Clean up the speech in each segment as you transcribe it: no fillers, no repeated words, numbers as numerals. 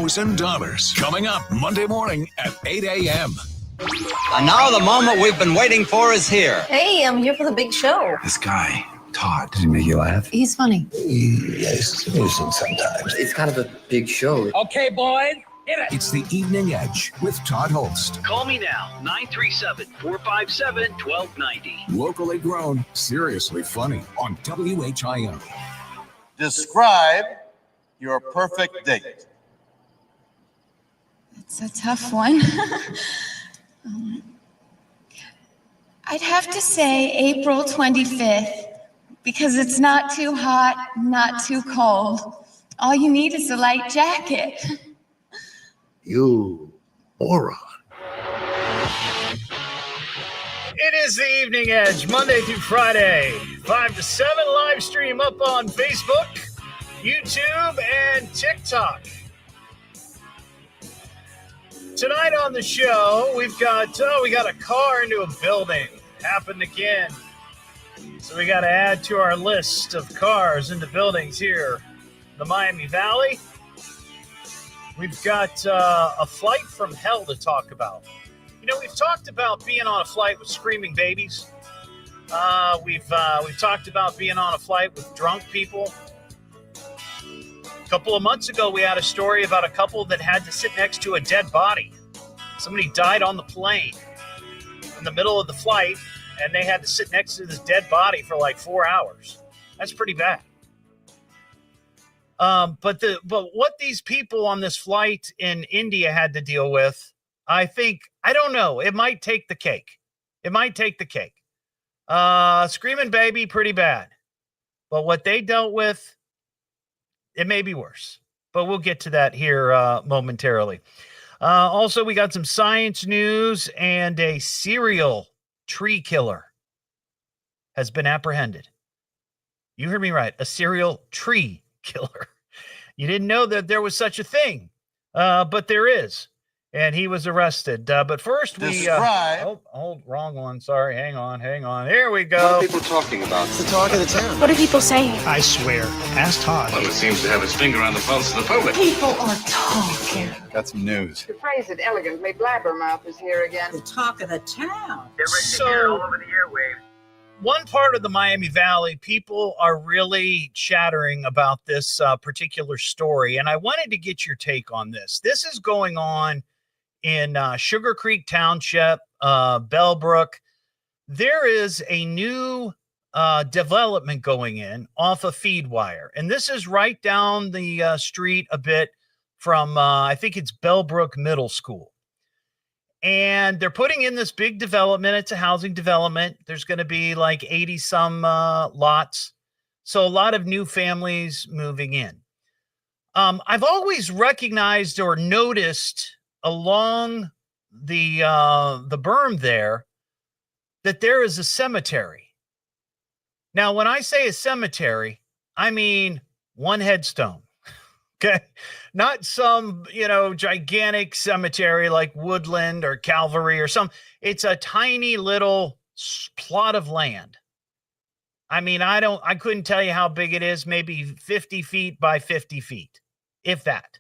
$1,000. Coming up Monday morning at 8 a.m. And now the moment we've been waiting for is here. Hey, I'm here for the big show. This guy, Todd, does he make you laugh? He's funny. He's losing sometimes. It's kind of a big show. Okay, boys, hit it. It's the Evening Edge with Todd Hollst. Call me now, 937-457-1290. Locally grown, seriously funny on WHIO. Describe your perfect date. It's a tough one. I'd have to say April 25th, because it's not too hot, not too cold. All you need is a light jacket. You moron. It is the Evening Edge, Monday through Friday, 5 to 7, live stream up on Facebook, YouTube, and TikTok. Tonight on the show, we got a car into a building. Happened again. So we got to add to our list of cars into buildings here in the Miami Valley. We've got a flight from hell to talk about. You know, we've talked about being on a flight with screaming babies. We've talked about being on a flight with drunk people. A couple of months ago, we had a story about a couple that had to sit next to a dead body. Somebody died on the plane in the middle of the flight, and they had to sit next to this dead body for like 4 hours. That's pretty bad. But what these people on this flight in India had to deal with, I don't know. It might take the cake. Screaming baby, pretty bad. But what they dealt with, it may be worse. But we'll get to that here momentarily. Also, we got some science news, and a serial tree killer has been apprehended. You heard me right. A serial tree killer. You didn't know that there was such a thing, but there is. And he was arrested. But first, wrong one. Sorry. Hang on. Here we go. What are people talking about? It's the talk of the town. What are people saying? I swear. Ask Todd. Well, it seems to have its finger on the pulse of the public. People are talking. Got some news. To phrase it elegantly, Blabbermouth is here again. The talk of the town. So, one part of the Miami Valley, people are really chattering about this particular story, and I wanted to get your take on this. This is going on in Sugar Creek Township, Bellbrook. There is a new development going in off of Feedwire, and this is right down the street a bit from, I think it's Bellbrook Middle School. And they're putting in this big development. It's a housing development. There's going to be like 80 some lots. So a lot of new families moving in. I've always recognized or noticed along the berm there that there is a cemetery. Now, when I say a cemetery, I mean one headstone. Okay. Not some, gigantic cemetery like Woodland or Calvary or some. It's a tiny little plot of land. I mean, I couldn't tell you how big it is, maybe 50 feet by 50 feet, if that.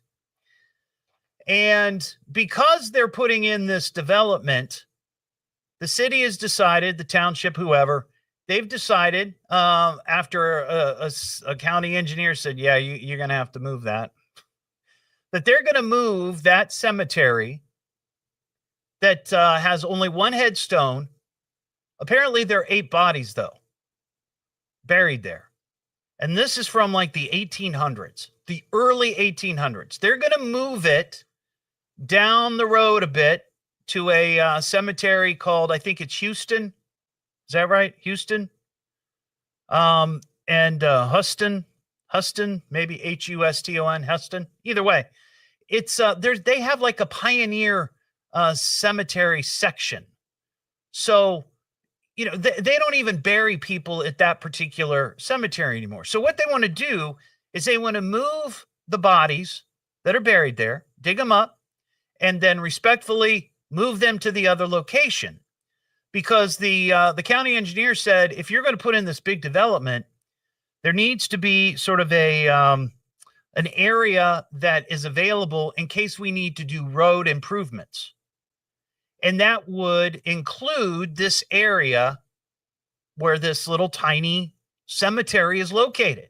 And because they're putting in this development, the city has decided, the township, whoever, they've decided after a county engineer said, yeah, you're going to have to move that they're going to move that cemetery that has only one headstone. Apparently there are 8 bodies, though, buried there. And this is from like the 1800s, the early 1800s. They're going to move it down the road a bit to a cemetery called, I think it's Houston. Is that right? Houston? And Huston, maybe Huston, Huston. Either way, it's they have like a pioneer cemetery section. So, they don't even bury people at that particular cemetery anymore. So what they want to do is they want to move the bodies that are buried there, dig them up, and then respectfully move them to the other location. Because the county engineer said, if you're going to put in this big development, there needs to be sort of a an area that is available in case we need to do road improvements. And that would include this area where this little tiny cemetery is located.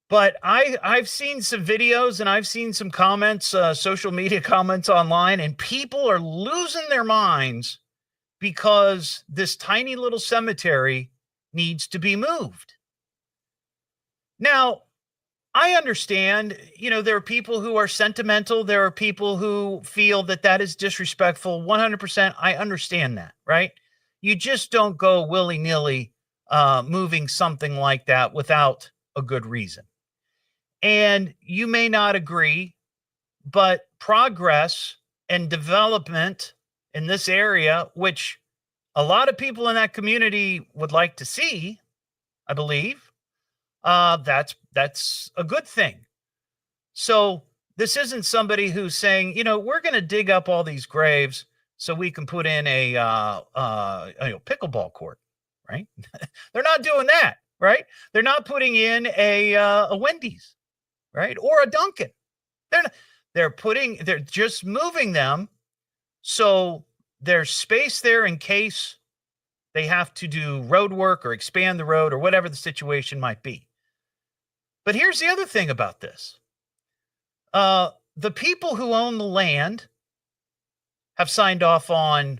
But I've seen some videos and I've seen some comments, social media comments online, and people are losing their minds because this tiny little cemetery needs to be moved. Now, I understand, there are people who are sentimental. There are people who feel that that is disrespectful. 100%. I understand that, right? You just don't go willy-nilly moving something like that without a good reason. And you may not agree, but progress and development in this area, which a lot of people in that community would like to see, I believe, that's a good thing. So this isn't somebody who's saying, we're going to dig up all these graves so we can put in a pickleball court, right? They're not doing that, right? They're not putting in a Wendy's, right? Or a Dunkin'. They're just moving them so there's space there in case they have to do road work or expand the road or whatever the situation might be. But here's the other thing about this. The people who own the land have signed off on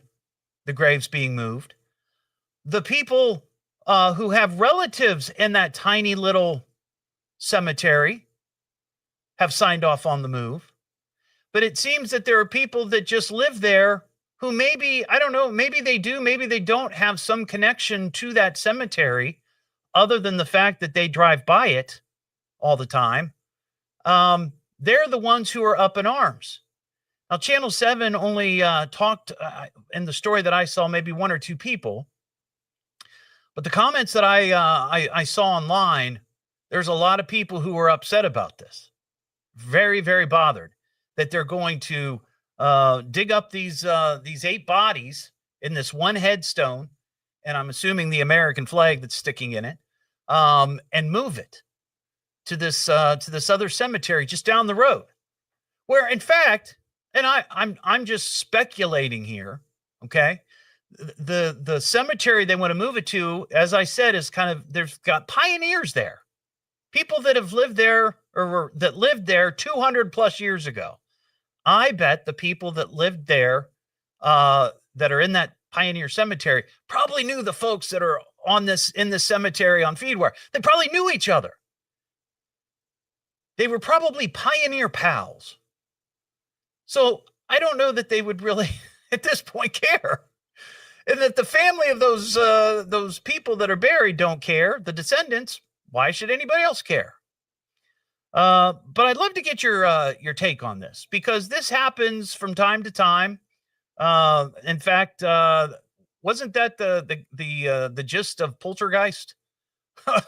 the graves being moved. The people who have relatives in that tiny little cemetery have signed off on the move. But it seems that there are people that just live there who maybe, I don't know, maybe they do, maybe they don't have some connection to that cemetery other than the fact that they drive by it all the time. They're the ones who are up in arms. Now, Channel 7 only talked in the story that I saw, maybe one or two people. But the comments that I saw online, there's a lot of people who are upset about this. Very, very bothered that they're going to dig up these 8 bodies in this one headstone, and I'm assuming the American flag that's sticking in it, and move it to this other cemetery just down the road, where in fact, and I'm just speculating here, okay? The cemetery they want to move it to, as I said, is there's got pioneers there, people that have lived there or that lived there 200 plus years ago. I bet the people that lived there that are in that pioneer cemetery probably knew the folks that are in this cemetery on Feedware. They probably knew each other. They were probably pioneer pals. So I don't know that they would really, at this point, care. And that the family of those people that are buried don't care. The descendants, why should anybody else care? But I'd love to get your take on this, because this happens from time to time. In fact, wasn't that the gist of Poltergeist?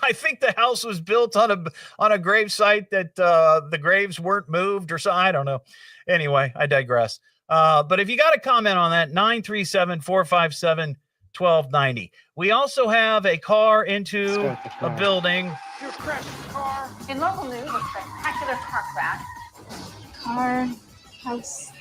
I think the house was built on a gravesite that the graves weren't moved or so. I don't know. Anyway, I digress. But if you got a comment on that, 937-457-1290. We also have a car into a building. You crashed the car. In local news, a spectacular car crash. House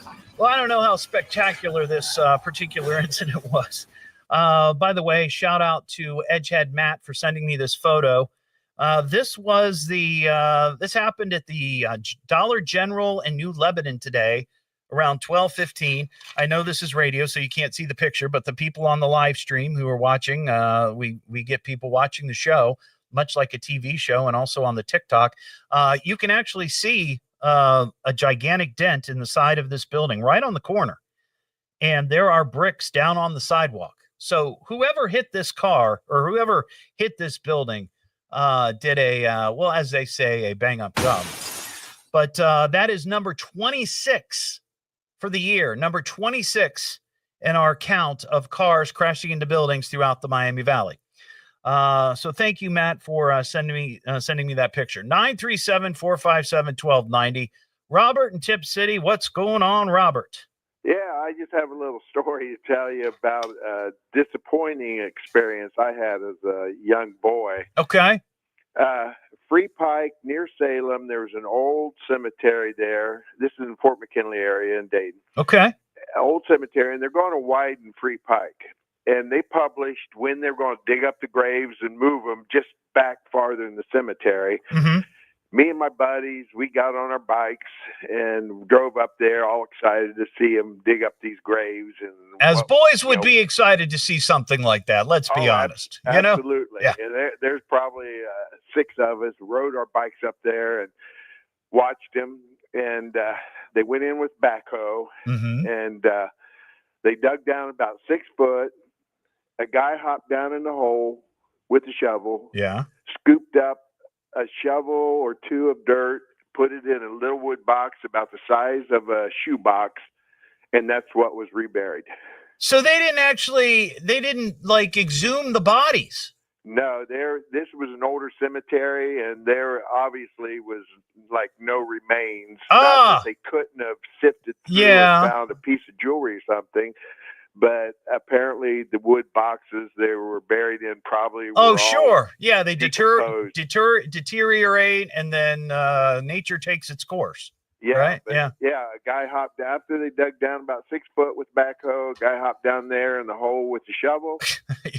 car. Well, I don't know how spectacular this particular incident was. By the way, shout out to Edgehead Matt for sending me this photo. This happened at the Dollar General in New Lebanon today around 12:15. I know this is radio, so you can't see the picture, but the people on the live stream who are watching, we get people watching the show, much like a TV show, and also on the TikTok. You can actually see a gigantic dent in the side of this building right on the corner. And there are bricks down on the sidewalk. So whoever hit this car or whoever hit this building did as they say, a bang-up job. But that is number 26 for the year, number 26 in our count of cars crashing into buildings throughout the Miami Valley. So thank you, Matt, for sending me that picture. 937-457-1290. Robert in Tip City, what's going on, Robert? Yeah, I just have a little story to tell you about a disappointing experience I had as a young boy. Okay. Free Pike near Salem. There was an old cemetery there. This is in Fort McKinley area in Dayton. Okay. Old cemetery, and they're going to widen Free Pike. And they published when they're going to dig up the graves and move them just back farther in the cemetery. Mm-hmm. Me and my buddies, we got on our bikes and drove up there, all excited to see them dig up these graves. And as boys would be excited to see something like that. Let's be honest. Absolutely. Yeah. And there's probably 6 of us rode our bikes up there and watched them. And they went in with backhoe, and they dug down about 6 foot. A guy hopped down in the hole with a shovel. Yeah. Scooped up a shovel or 2 of dirt, put it in a little wood box about the size of a shoebox, and that's what was reburied. So they didn't like exhume the bodies. No, this was an older cemetery, and there obviously was like no remains. Not that they couldn't have sifted through and found a piece of jewelry or something. But apparently the wood boxes they were buried in probably were sure. Yeah, they deteriorate, and then nature takes its course. Yeah, right? A guy hopped after they dug down about 6 foot with backhoe. A guy hopped down there in the hole with the shovel.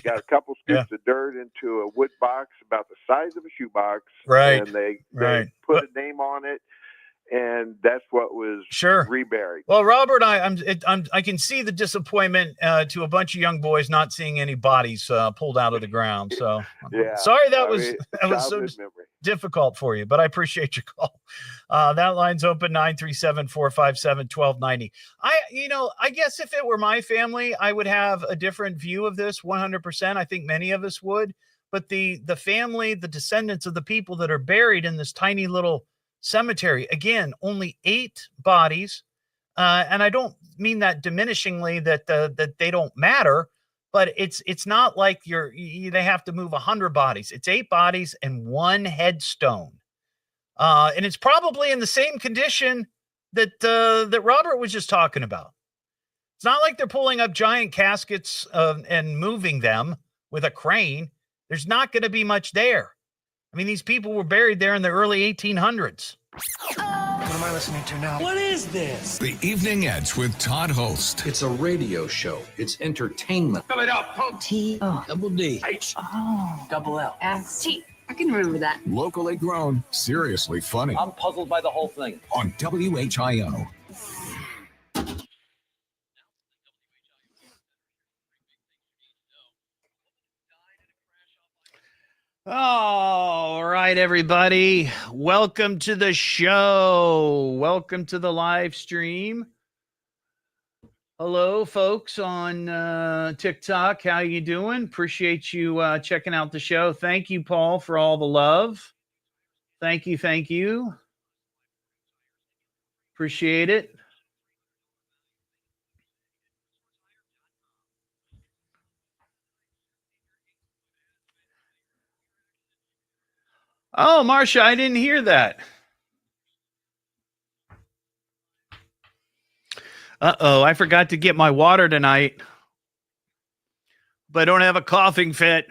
Got a couple scoops of dirt into a wood box about the size of a shoebox. Right. And they put a name on it. And that's what was reburied. Well, Robert, I can see the disappointment to a bunch of young boys not seeing any bodies pulled out of the ground. So, sorry that was so difficult for you, but I appreciate your call. That line's open 937-457-1290. I guess if it were my family, I would have a different view of this. 100%. I think many of us would. But the family, the descendants of the people that are buried in this tiny little cemetery, again, only 8 bodies, and I don't mean that diminishingly that they don't matter, but it's not like they have to move 100 bodies. It's 8 bodies and 1 headstone, and it's probably in the same condition that Robert was just talking about. It's not like they're pulling up giant caskets and moving them with a crane. There's not going to be much there. I mean, these people were buried there in the early 1800s. What am I listening to now? What is this? The Evening Edge with Todd Hollst. It's a radio show. It's entertainment. Fill it up. Double D. Double L. S-T. I can remember that. Locally grown, seriously funny. I'm puzzled by the whole thing. On WHIO. All right, everybody. Welcome to the show. Welcome to the live stream. Hello, folks on TikTok. How you doing? Appreciate you checking out the show. Thank you, Paul, for all the love. Thank you. Appreciate it. Oh, Marcia, I didn't hear that. Uh-oh, I forgot to get my water tonight. But I don't have a coughing fit.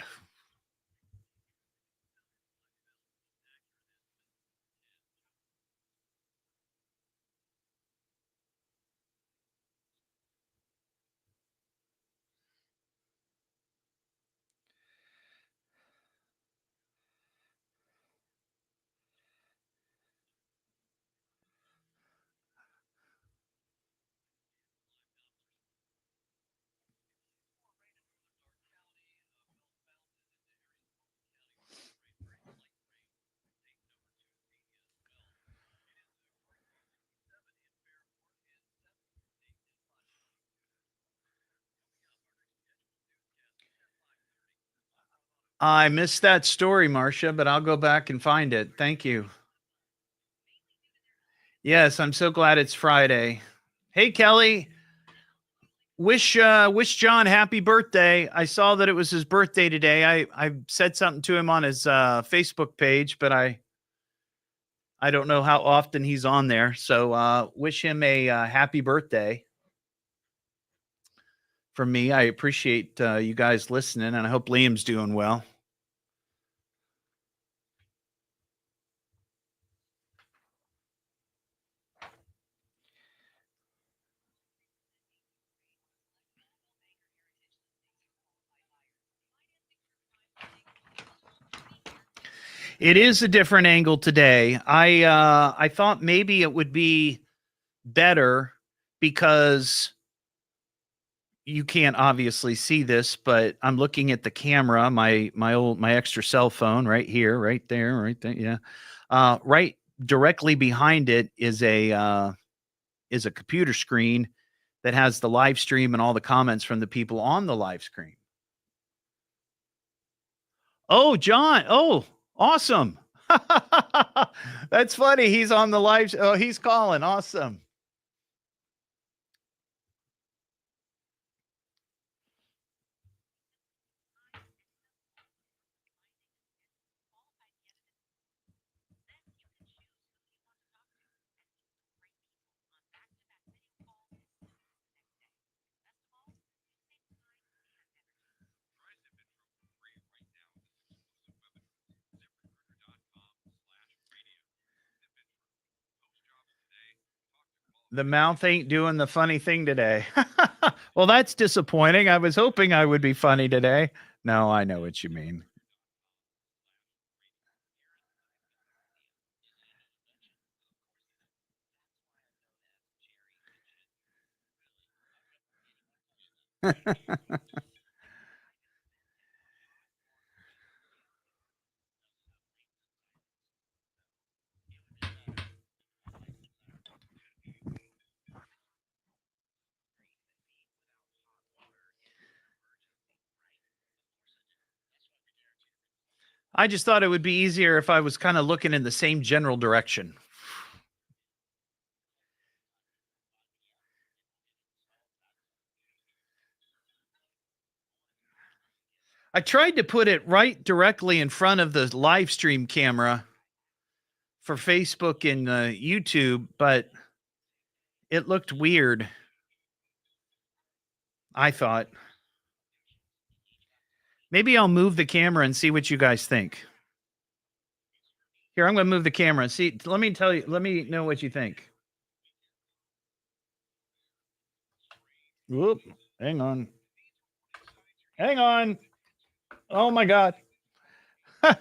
I missed that story, Marcia, but I'll go back and find it. Thank you. Yes, I'm so glad it's Friday. Hey, Kelly. Wish John happy birthday. I saw that it was his birthday today. I said something to him on his Facebook page, but I don't know how often he's on there. So wish him a happy birthday. From me, I appreciate you guys listening, and I hope Liam's doing well. It is a different angle today. I thought maybe it would be better because you can't obviously see this, but I'm looking at the camera, my extra cell phone right here, right there. Yeah. Right directly behind it is a computer screen that has the live stream and all the comments from the people on the live screen. Oh, John. Oh, awesome. That's funny. He's on the live. Oh, he's calling. Awesome. The mouth ain't doing the funny thing today. Well, that's disappointing. I was hoping I would be funny today. No, I know what you mean. I just thought it would be easier if I was kind of looking in the same general direction. I tried to put it right directly in front of the live stream camera for Facebook and YouTube, but it looked weird. I thought maybe I'll move the camera and see what you guys think. Here, I'm going to move the camera and see. Let me know what you think. Whoop. Hang on. Oh my God. How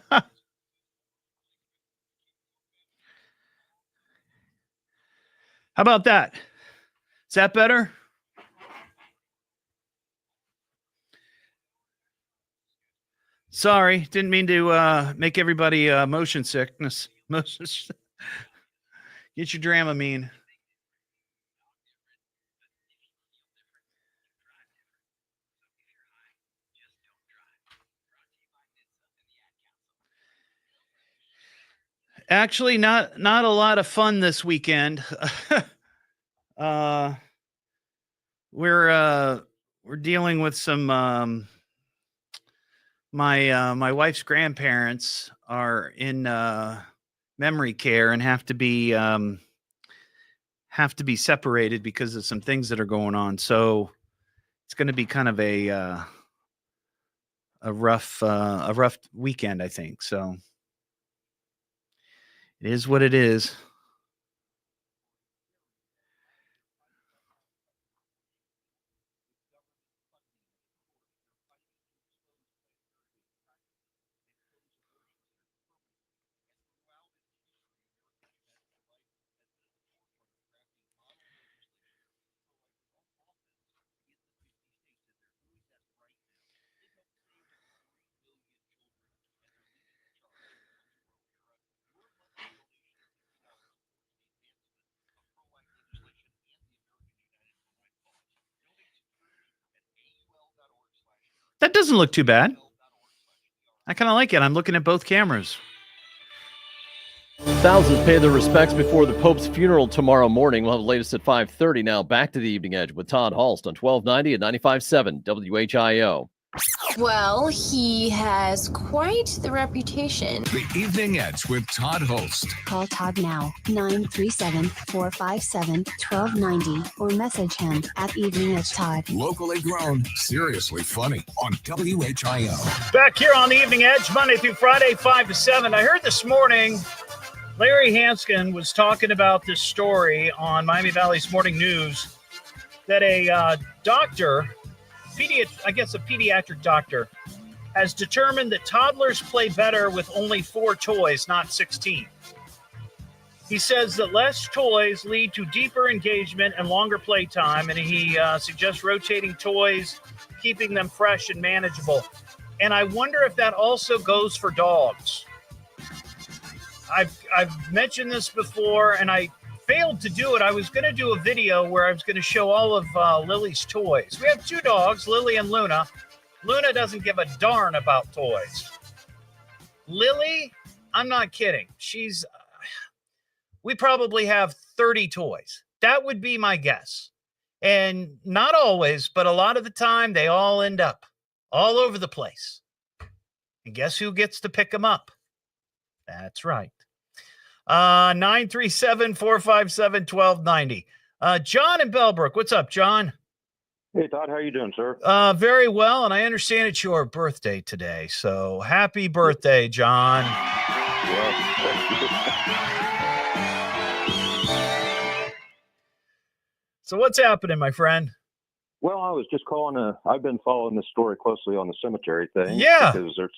about that? Is that better? Sorry, didn't mean to make everybody motion sickness. Get your Dramamine. Actually, not a lot of fun this weekend. We're dealing with some my wife's grandparents are in memory care and have to be separated because of some things that are going on. So it's going to be kind of a rough weekend, I think. So it is what it is. That doesn't look too bad. I kind of like it. I'm looking at both cameras. Thousands pay their respects before the Pope's funeral tomorrow morning. We'll have the latest at 5:30. Now back to the Evening Edge with Todd Hollst on 1290 and 95.7 WHIO. Well, he has quite the reputation. The Evening Edge with Todd Hollst. Call Todd now, 937-457-1290, or message him at Evening Edge Todd. Locally grown, seriously funny on WHIO. Back here on the Evening Edge, Monday through Friday, 5 to 7. I heard this morning Larry Hanskin was talking about this story on Miami Valley's Morning News that a doctor, I guess a pediatric doctor, has determined that toddlers play better with only 4 toys, not 16. He says that less toys lead to deeper engagement and longer playtime, and he suggests rotating toys, keeping them fresh and manageable. And I wonder if that also goes for dogs. I've mentioned this before, and I failed to do it. I was going to do a video where I was going to show all of Lily's toys. We have 2 dogs, Lily and Luna. Luna doesn't give a darn about toys. Lily, I'm not kidding. We probably have 30 toys. That would be my guess. And not always, but a lot of the time, they all end up all over the place. And guess who gets to pick them up? That's right. 937-457-1290. John in Bellbrook. What's up, John? Hey, Todd. How are you doing, sir? Very well, and I understand it's your birthday today. So happy birthday, John. So what's happening, my friend? Well, I was just calling. I've been following this story closely on the cemetery thing. Yeah. Because there's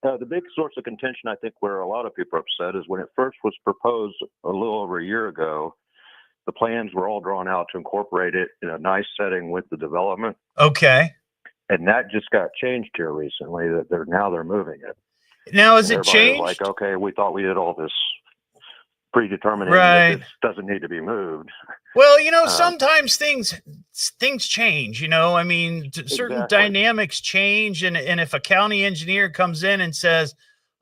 the big source of contention, I think, where a lot of people are upset is when it first was proposed a little over a year ago, the plans were all drawn out to incorporate it in a nice setting with the development. Okay. And that just got changed here recently. That they're moving it. Now, is it Everybody changed? was like, okay, we thought we did all this predetermining Right. that this doesn't need to be moved. Well, sometimes things change, I mean, certain Exactly. dynamics change. And if a county engineer comes in and says,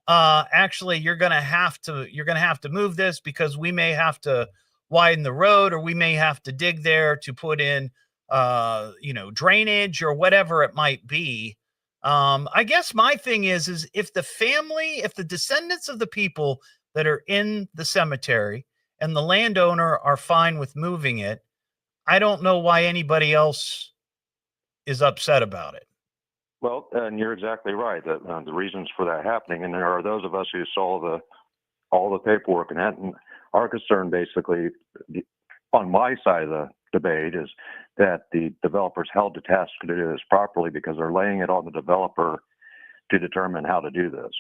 actually, you're going to have to move this because we may have to widen the road, or we may have to dig there to put in, drainage or whatever it might be. I guess my thing is if the descendants of the people that are in the cemetery and the landowner are fine with moving it, I don't know why anybody else is upset about it. Well, and you're exactly right. That the reasons for that happening, and there are those of us who saw all the paperwork, and that. And our concern, basically, on my side of the debate, is that the developers held to task to do this properly because they're laying it on the developer to determine how to do this.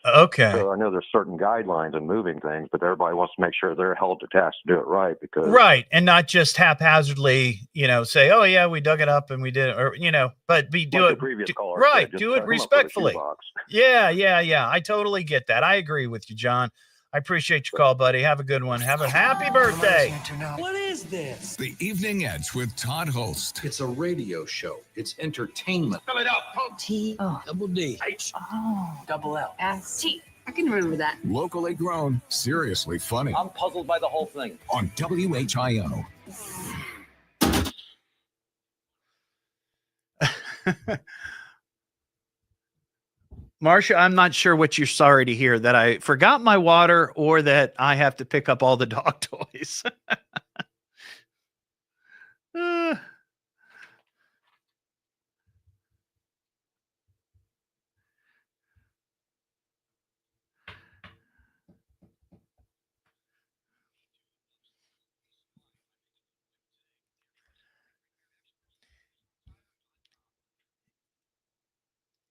Okay. So I know there's certain guidelines in moving things, but everybody wants to make sure they're held to task to do it right. Because right, and not just haphazardly, say, "Oh yeah, we dug it up and we did," or but do like it the previous caller right, said, just do tie it 'em up with a respectfully. shoebox. Yeah. I totally get that. I agree with you, John. I appreciate your call, buddy. Have a good one. Have a happy birthday. What is this? The Evening Edge with Todd Hollst. It's a radio show. It's entertainment. Fill it up. Double D. Double L. S-T. I can remember that. Locally grown, seriously funny. I'm puzzled by the whole thing. On WHIO. Marcia, I'm not sure what you're sorry to hear, that I forgot my water or that I have to pick up all the dog toys.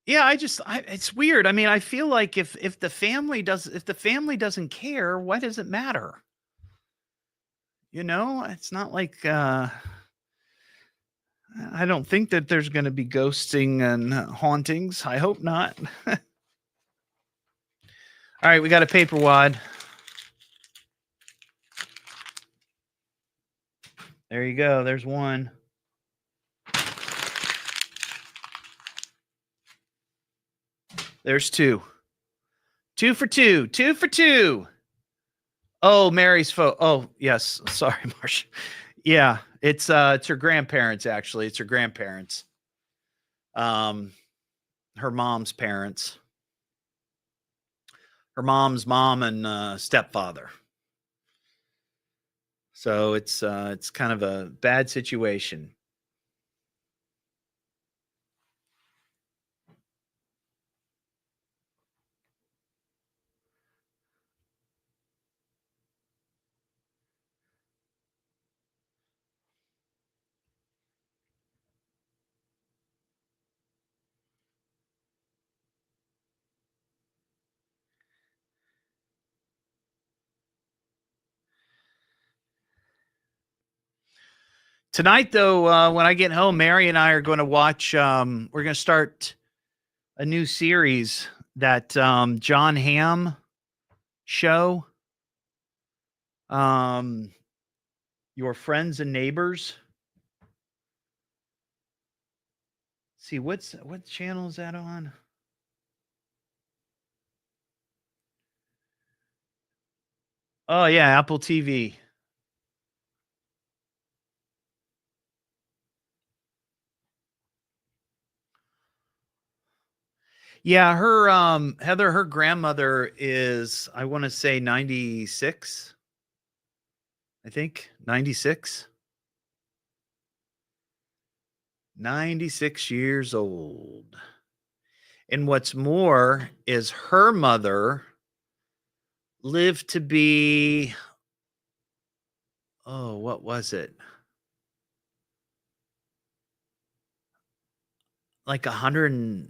Yeah, it's weird. I mean, I feel like if the family doesn't care, why does it matter? It's not like I don't think that there's going to be ghosting and hauntings. I hope not. All right, we got a paper wad. There you go. There's one. There's two. 2 for 2. 2 for 2. Oh, Mary's Oh, yes. Sorry, Marcia. Yeah, it's her grandparents, actually. It's her grandparents. Her mom's parents. Her mom's mom and stepfather. So it's kind of a bad situation. Tonight, though, when I get home, Mary and I are going to watch. We're going to start a new series that John Hamm show. Your Friends and Neighbors. See, what channel is that on? Oh yeah, Apple TV. Yeah, her Heather, her grandmother is, I want to say 96. I think 96. 96 years old. And what's more is her mother lived to be, oh, what was it? Like 100 and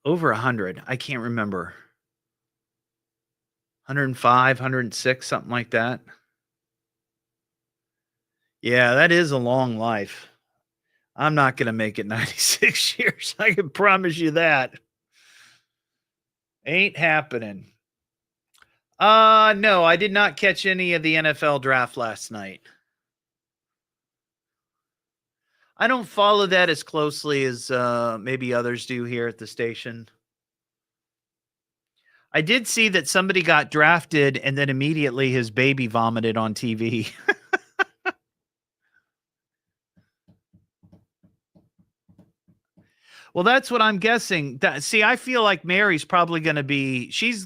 over 100. I can't remember. 105, 106, something like that. Yeah, that is a long life. I'm not going to make it 96 years. I can promise you that. Ain't happening. No, I did not catch any of the NFL draft last night. I don't follow that as closely as maybe others do here at the station. I did see that somebody got drafted and then immediately his baby vomited on TV. Well, that's what I'm guessing. See, I feel like Mary's probably going to be, she's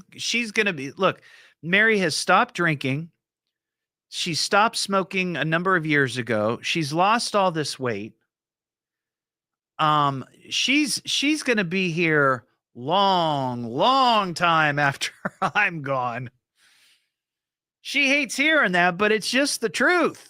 going to be, look, Mary has stopped drinking. She stopped smoking a number of years ago. She's lost all this weight. She's going to be here long time after I'm gone. She hates hearing that, but it's just the truth.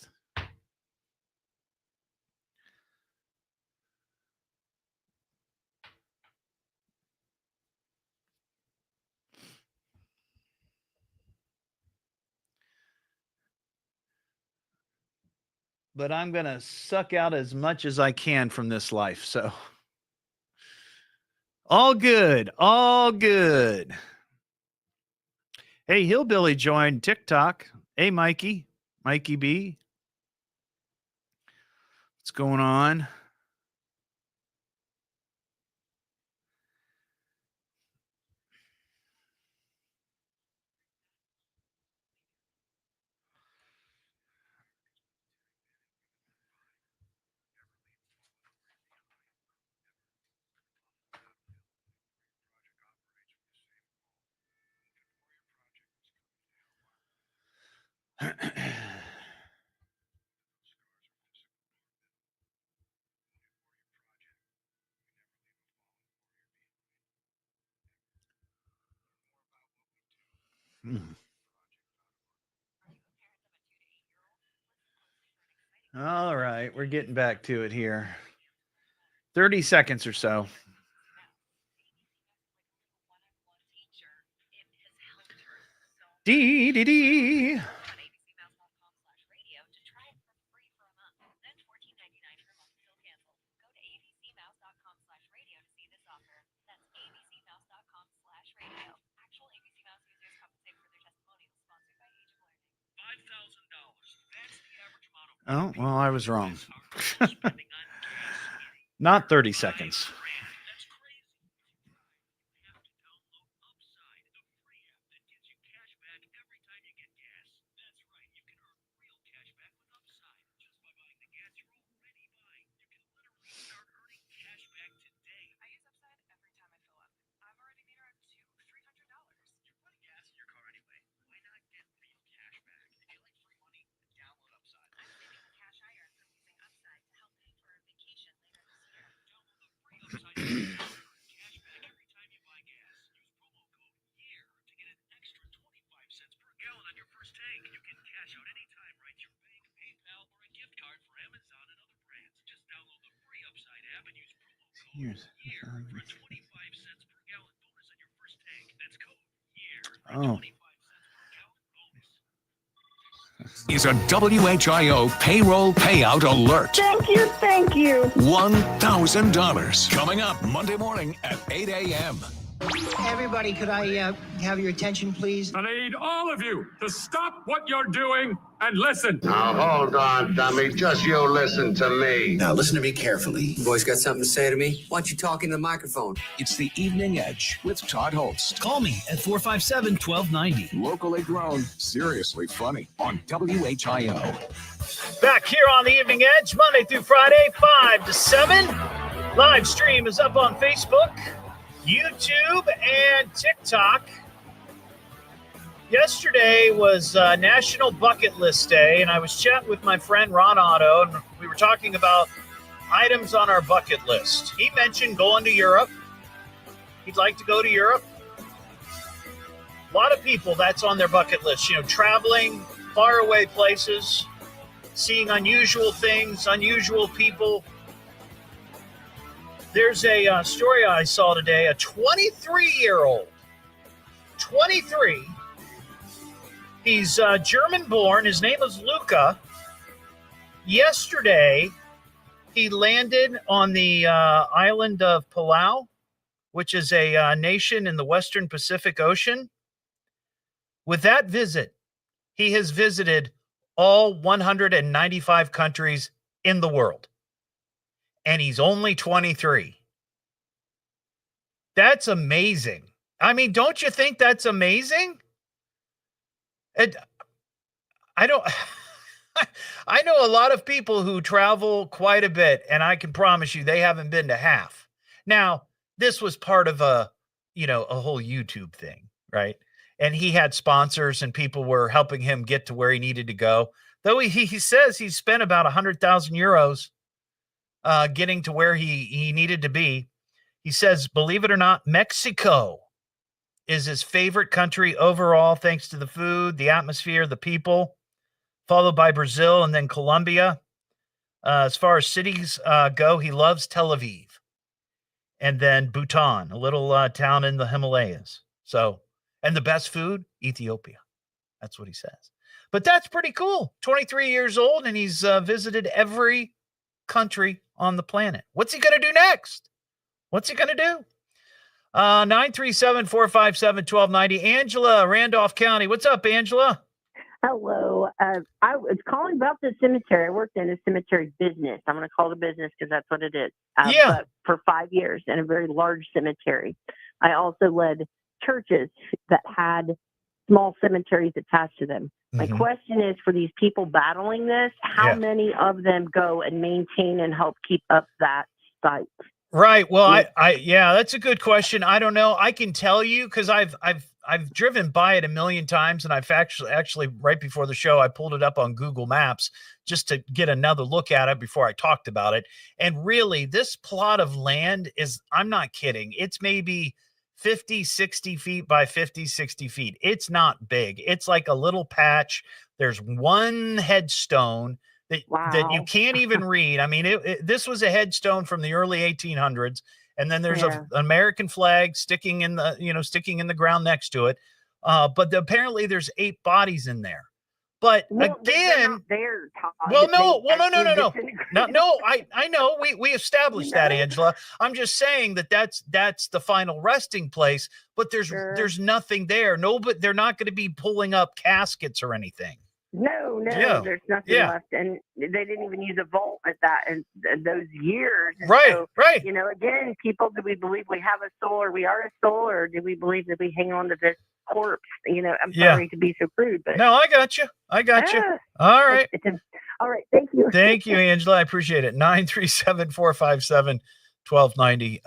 But I'm going to suck out as much as I can from this life. So all good. All good. Hey, Hillbilly joined TikTok. Hey, Mikey. Mikey B. What's going on? All right, we're getting back to it here. 30 seconds or so. Dee. Oh, well, I was wrong. Not 30 seconds. Oh. is a WHIO payroll payout alert. Thank you, thank you. $1,000 coming up Monday morning at 8 a.m. Everybody, could I have your attention, please? I need all of you to stop what you're doing and listen. Now, hold on, dummy. Just you listen to me. Now, listen to me carefully. You boys got something to say to me? Why don't you talk in the microphone? It's the Evening Edge with Todd Hollst. Call me at 457-1290. Locally grown, seriously funny on WHIO. Back here on the Evening Edge, Monday through Friday, 5 to 7. Live stream is up on Facebook, YouTube, and TikTok. Yesterday was National Bucket List Day, and I was chatting with my friend Ron Otto, and we were talking about items on our bucket list. He mentioned going to Europe. He'd like to go to Europe. A lot of people, that's on their bucket list, traveling faraway places, seeing unusual things, unusual people. There's a story I saw today, a 23-year-old, 23. He's German-born. His name is Luca. Yesterday, he landed on the island of Palau, which is a nation in the Western Pacific Ocean. With that visit, he has visited all 195 countries in the world. And he's only 23. That's amazing. I mean, don't you think that's amazing? I know a lot of people who travel quite a bit, and I can promise you they haven't been to half. Now, this was part of a whole YouTube thing, right? And he had sponsors and people were helping him get to where he needed to go. Though he says he spent about 100,000 euros getting to where he needed to be. He says, believe it or not, Mexico is his favorite country overall, thanks to the food, the atmosphere, the people, followed by Brazil and then Colombia. As far as cities go, he loves Tel Aviv. And then Bhutan, a little town in the Himalayas. And the best food, Ethiopia. That's what he says. But that's pretty cool. 23 years old, and he's visited every country on the planet. What's he going to do next? What's he going to do? 937-457-1290. Angela, Randolph County. What's up, Angela? Hello. I was calling about the cemetery. I worked in a cemetery business. I'm going to call it a business because that's what it is. But for 5 years in a very large cemetery. I also led churches that had small cemeteries attached to them. My question is, for these people battling this, how many of them go and maintain and help keep up that site? Right. Well, I that's a good question. I don't know. I can tell you because I've driven by it a million times, and I've actually right before the show I pulled it up on Google Maps just to get another look at it before I talked about it. And really, this plot of land is, I'm not kidding, it's maybe 50, 60 feet by 50, 60 feet. It's not big. It's like a little patch. There's one headstone that you can't even read. I mean, this was a headstone from the early 1800s, and then there's an American flag sticking in the ground next to it. But apparently there's 8 bodies in there. But again, I know we established that, Angela. I'm just saying that's the final resting place, but there's nothing there. No, but they're not going to be pulling up caskets or anything. No, there's nothing left, and they didn't even use a vault at that in those years. And right. Again, people, do we believe we have a soul, or we are a soul, or do we believe that we hang on to this corpse? I'm sorry to be so crude, but no, I got you. All right. All right. Thank you. Thank you, Angela. I appreciate it. 937-457-1290.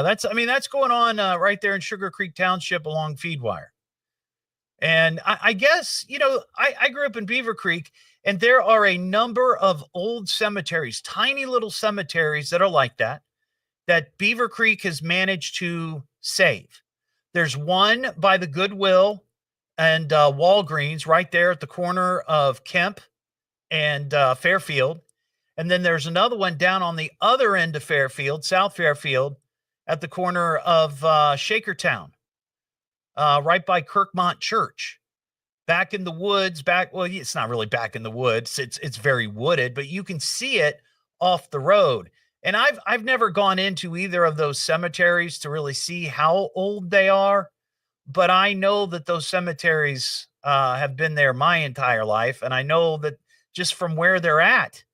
That's going on right there in Sugar Creek Township along Feedwire. And I guess, I grew up in Beaver Creek, and there are a number of old cemeteries, tiny little cemeteries that are like that Beaver Creek has managed to save. There's one by the Goodwill and Walgreens right there at the corner of Kemp and Fairfield. And then there's another one down on the other end of Fairfield, South Fairfield, at the corner of Shakertown. Right by Kirkmont Church. back in the woods, well, it's not really back in the woods. It's very wooded, but you can see it off the road. And I've never gone into either of those cemeteries to really see how old they are, but I know that those cemeteries have been there my entire life, and I know that just from where they're at,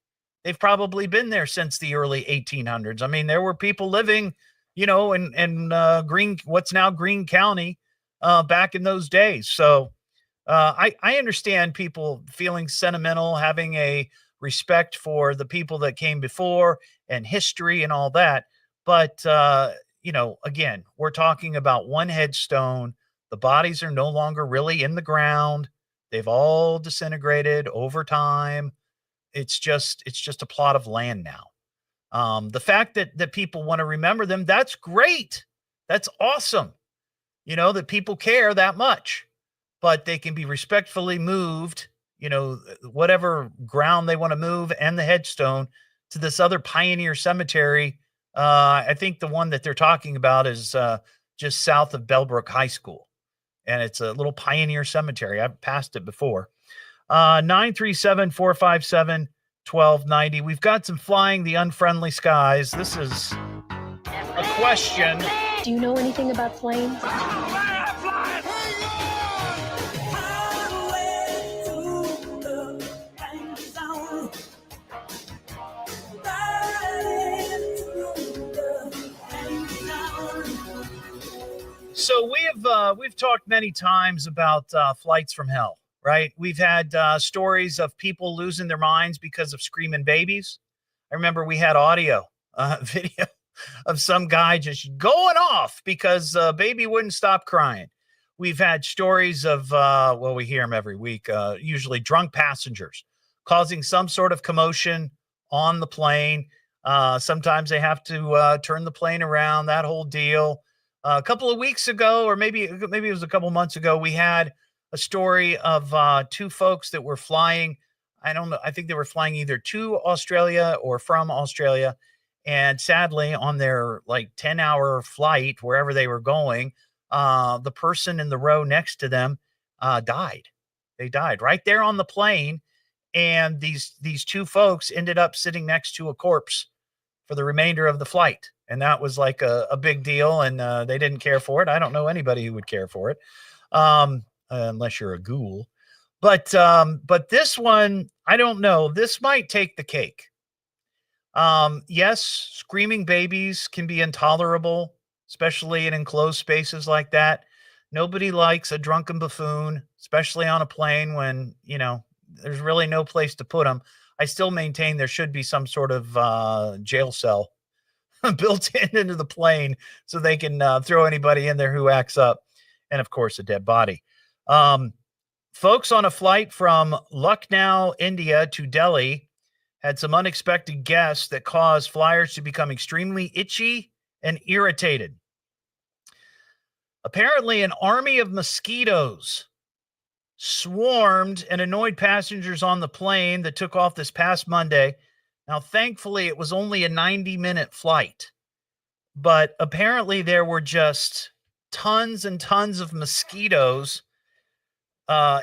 they've probably been there since the early 1800s. I mean, there were people living, in what's now Greene County, back in those days. So I understand people feeling sentimental, having a respect for the people that came before and history and all that. But, again, we're talking about one headstone. The bodies are no longer really in the ground. They've all disintegrated over time. It's just a plot of land now. The fact that people want to remember them, that's great. That's awesome. That people care that much, but they can be respectfully moved, whatever ground they want to move, and the headstone to this other pioneer cemetery. I think the one that they're talking about is just south of Bellbrook High School, and it's a little pioneer cemetery. I've passed it before. 937-457-1290. We've got some Flying the Unfriendly Skies. This is a question. Do you know anything about planes? So we've talked many times about flights from hell, right? We've had stories of people losing their minds because of screaming babies. I remember we had audio video of some guy just going off because baby wouldn't stop crying. We've had stories of, we hear them every week, usually drunk passengers causing some sort of commotion on the plane. Sometimes they have to turn the plane around, that whole deal. A couple of weeks ago, or maybe it was a couple months ago, we had a story of two folks that were flying. I don't know. I think they were flying either to Australia or from Australia. And sadly, on their 10-hour flight, wherever they were going, the person in the row next to them died. They died right there on the plane. And these two folks ended up sitting next to a corpse for the remainder of the flight. And that was like a big deal, and they didn't care for it. I don't know anybody who would care for it, unless you're a ghoul. But this one, I don't know. This might take the cake. Yes, screaming babies can be intolerable, especially in enclosed spaces like that. Nobody likes a drunken buffoon, especially on a plane when, there's really no place to put them. I still maintain there should be some sort of jail cell built into the plane so they can throw anybody in there who acts up. And of course, a dead body. Folks on a flight from Lucknow, India to Delhi had some unexpected guests that caused flyers to become extremely itchy and irritated. Apparently, an army of mosquitoes swarmed and annoyed passengers on the plane that took off this past Monday. Now, thankfully, it was only a 90-minute flight, but apparently there were just tons and tons of mosquitoes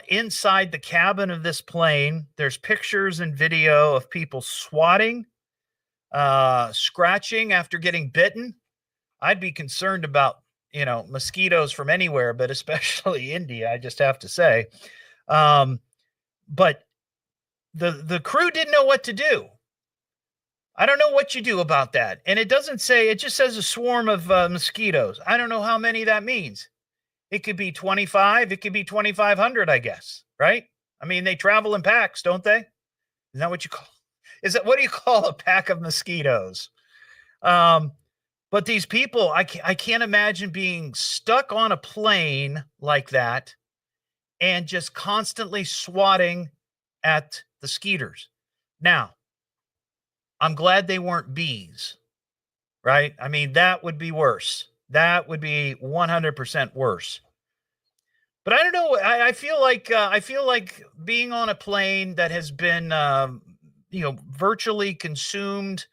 inside the cabin of this plane. There's pictures and video of people swatting, scratching after getting bitten. I'd be concerned about, mosquitoes from anywhere, but especially India, I just have to say. But the crew didn't know what to do. I don't know what you do about that. And it doesn't say, it just says a swarm of mosquitoes. I don't know how many that means. It could be 25. It could be 2,500, I guess. Right? I mean, they travel in packs, don't they? Is that what you call? What do you call a pack of mosquitoes? But these people, I can't imagine being stuck on a plane like that and just constantly swatting at the skeeters. Now, I'm glad they weren't bees, right? I mean, that would be worse. That would be 100% worse. But I don't know. I feel like being on a plane that has been, virtually consumed.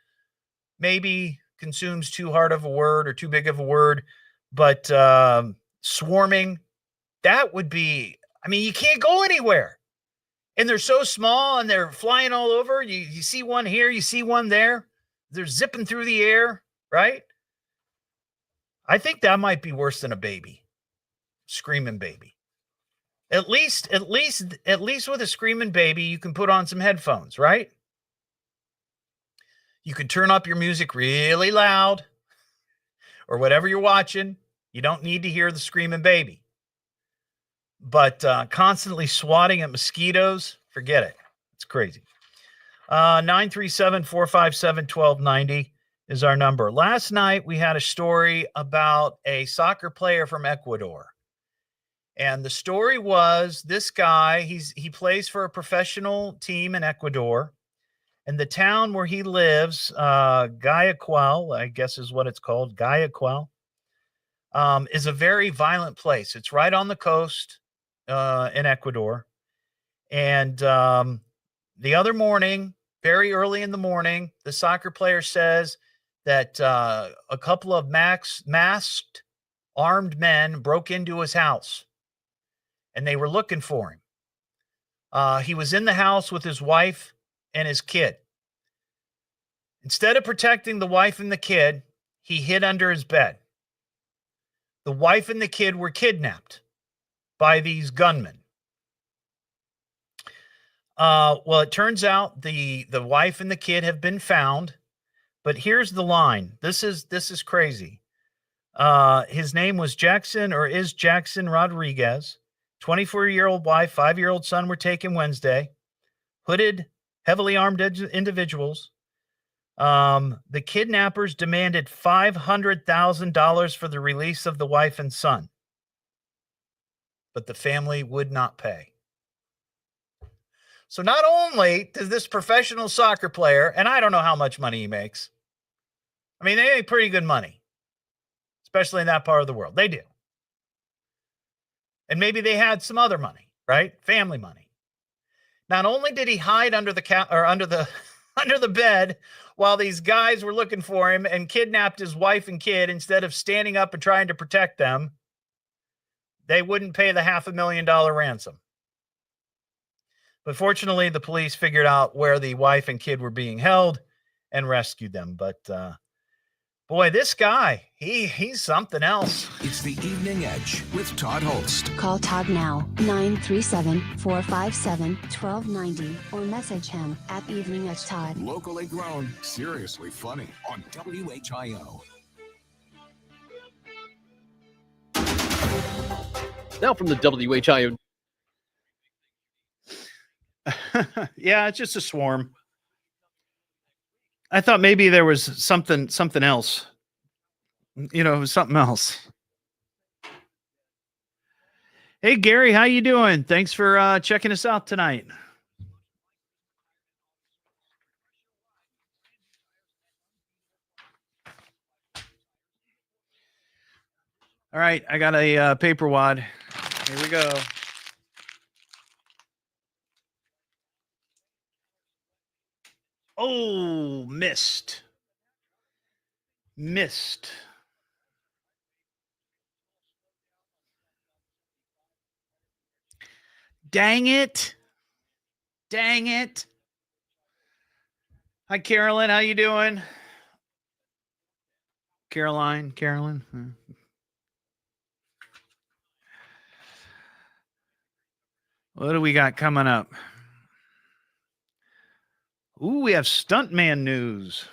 Maybe consumes too hard of a word or too big of a word, but swarming. That would be. I mean, you can't go anywhere. And they're so small and they're flying all over. You see one here, you see one there. They're zipping through the air, right? I think that might be worse than a baby. Screaming baby. At least with a screaming baby, you can put on some headphones, right? You can turn up your music really loud or whatever you're watching. You don't need to hear the screaming baby. But constantly swatting at mosquitoes, forget it. It's crazy. 937-457-1290 is our number. Last night, we had a story about a soccer player from Ecuador. And the story was this guy, he plays for a professional team in Ecuador. And the town where he lives, Guayaquil, I guess is what it's called, Guayaquil, is a very violent place. It's right on the coast in Ecuador. And the other morning, very early in the morning, the soccer player says that a couple of masked armed men broke into his house. And they were looking for him. He was in the house with his wife and his kid. Instead of protecting the wife and the kid, he hid under his bed. The wife and the kid were kidnapped by these gunmen. Well, it turns out the wife and the kid have been found, but here's the line. This is crazy. His name was Jackson, or is Jackson Rodriguez. 24-year-old wife, 5-year-old son were taken Wednesday. Hooded, heavily armed individuals. The kidnappers demanded $500,000 for the release of the wife and son, but the family would not pay. So not only does this professional soccer player, and I don't know how much money he makes. I mean, they make pretty good money, especially in that part of the world. They do. And maybe they had some other money, right? Family money. Not only did he hide under the under the bed while these guys were looking for him and kidnapped his wife and kid instead of standing up and trying to protect them, they wouldn't pay the $500,000 ransom. But fortunately, the police figured out where the wife and kid were being held and rescued them. But boy, this guy, he's something else. It's the Evening Edge with Todd Hollst. Call Todd now, 937-457-1290, or message him at Evening Edge Todd. Locally grown, seriously funny on WHIO. Now from the WHIO. Yeah, it's just a swarm. I thought maybe there was something else. Something else. Hey, Gary, how you doing? Thanks for checking us out tonight. All right, I got a paper wad. Here we go. Oh, missed. Dang it. Hi, Carolyn. How you doing? Carolyn. What do we got coming up? Ooh, we have Stuntman news.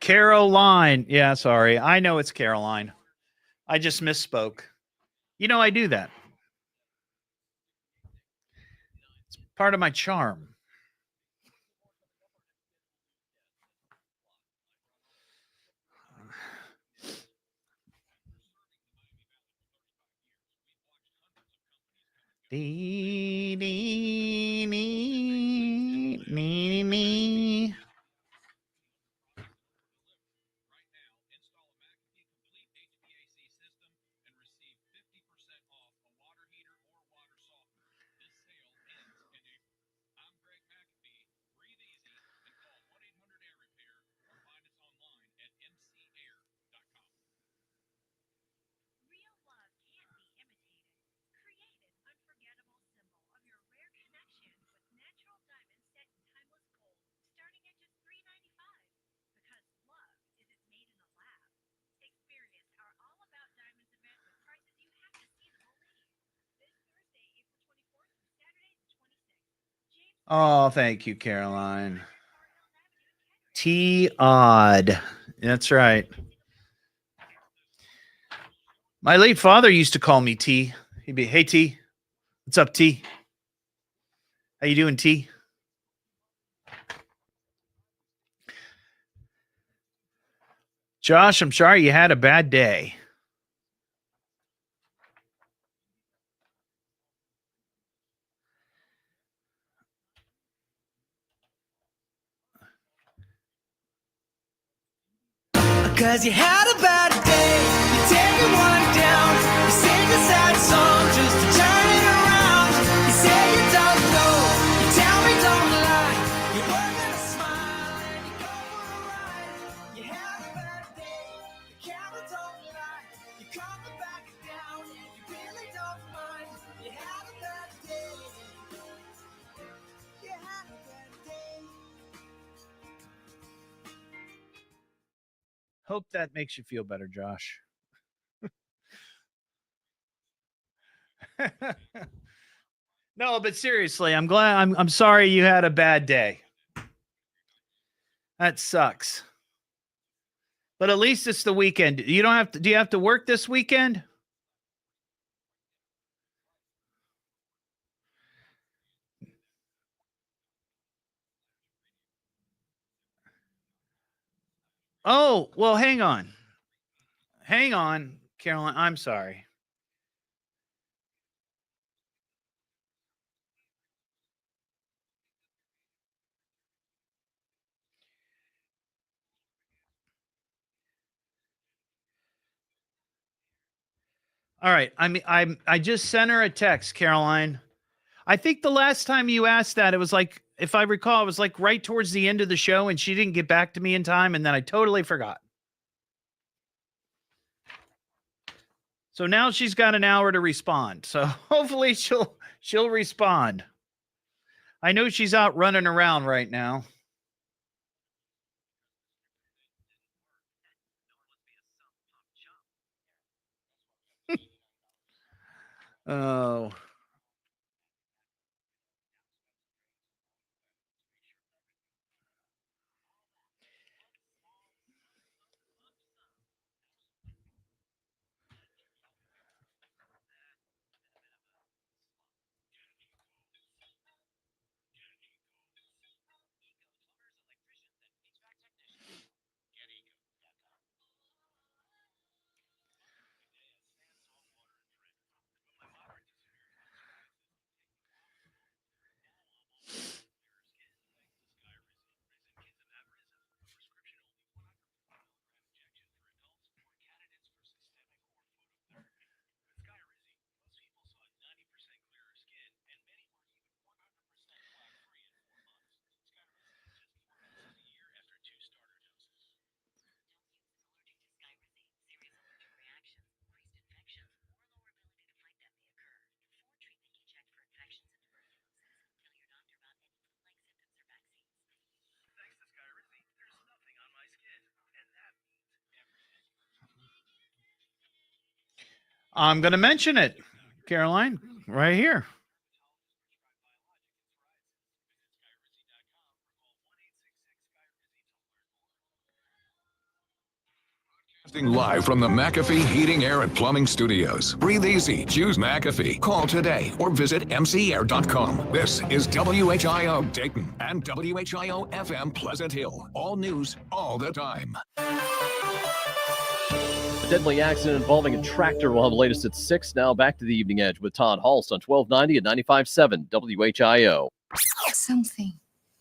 Caroline. Yeah, sorry. I know it's Caroline. I just misspoke. I do that. It's part of my charm. Oh, thank you, Caroline. T odd. That's right. My late father used to call me T. He'd be, "Hey T, what's up, T? How you doing, T?" Josh, I'm sorry you had a bad day. Cause you had a bad day, you're taking one down. You sing a sad song just to turn it around. You say you don't know, you tell me don't lie. You work with a smile and you go for a ride. You had a bad day, the camera don't lie. You come back down and you really don't mind. You had a bad day. You had a bad day. Hope that makes you feel better, Josh. No, but seriously, I'm glad. I'm sorry you had a bad day. That sucks. But at least it's the weekend. You don't have to. Do you have to work this weekend? Oh, well, hang on. Hang on, Caroline. I'm sorry. All right. I just sent her a text, Caroline. I think the last time you asked that, it was like, if I recall, it was like right towards the end of the show, and she didn't get back to me in time, and then I totally forgot. So now she's got an hour to respond. So hopefully she'll respond. I know she's out running around right now. Oh. I'm going to mention it, Caroline, right here. Live from the McAfee Heating, Air, and Plumbing Studios. Breathe easy. Choose McAfee. Call today or visit mcair.com. This is WHIO Dayton and WHIO FM Pleasant Hill. All news, all the time. A deadly accident involving a tractor. We'll have the latest at 6. Now back to the Evening Edge with Todd Hollst on 1290 and 95.7 WHIO. Something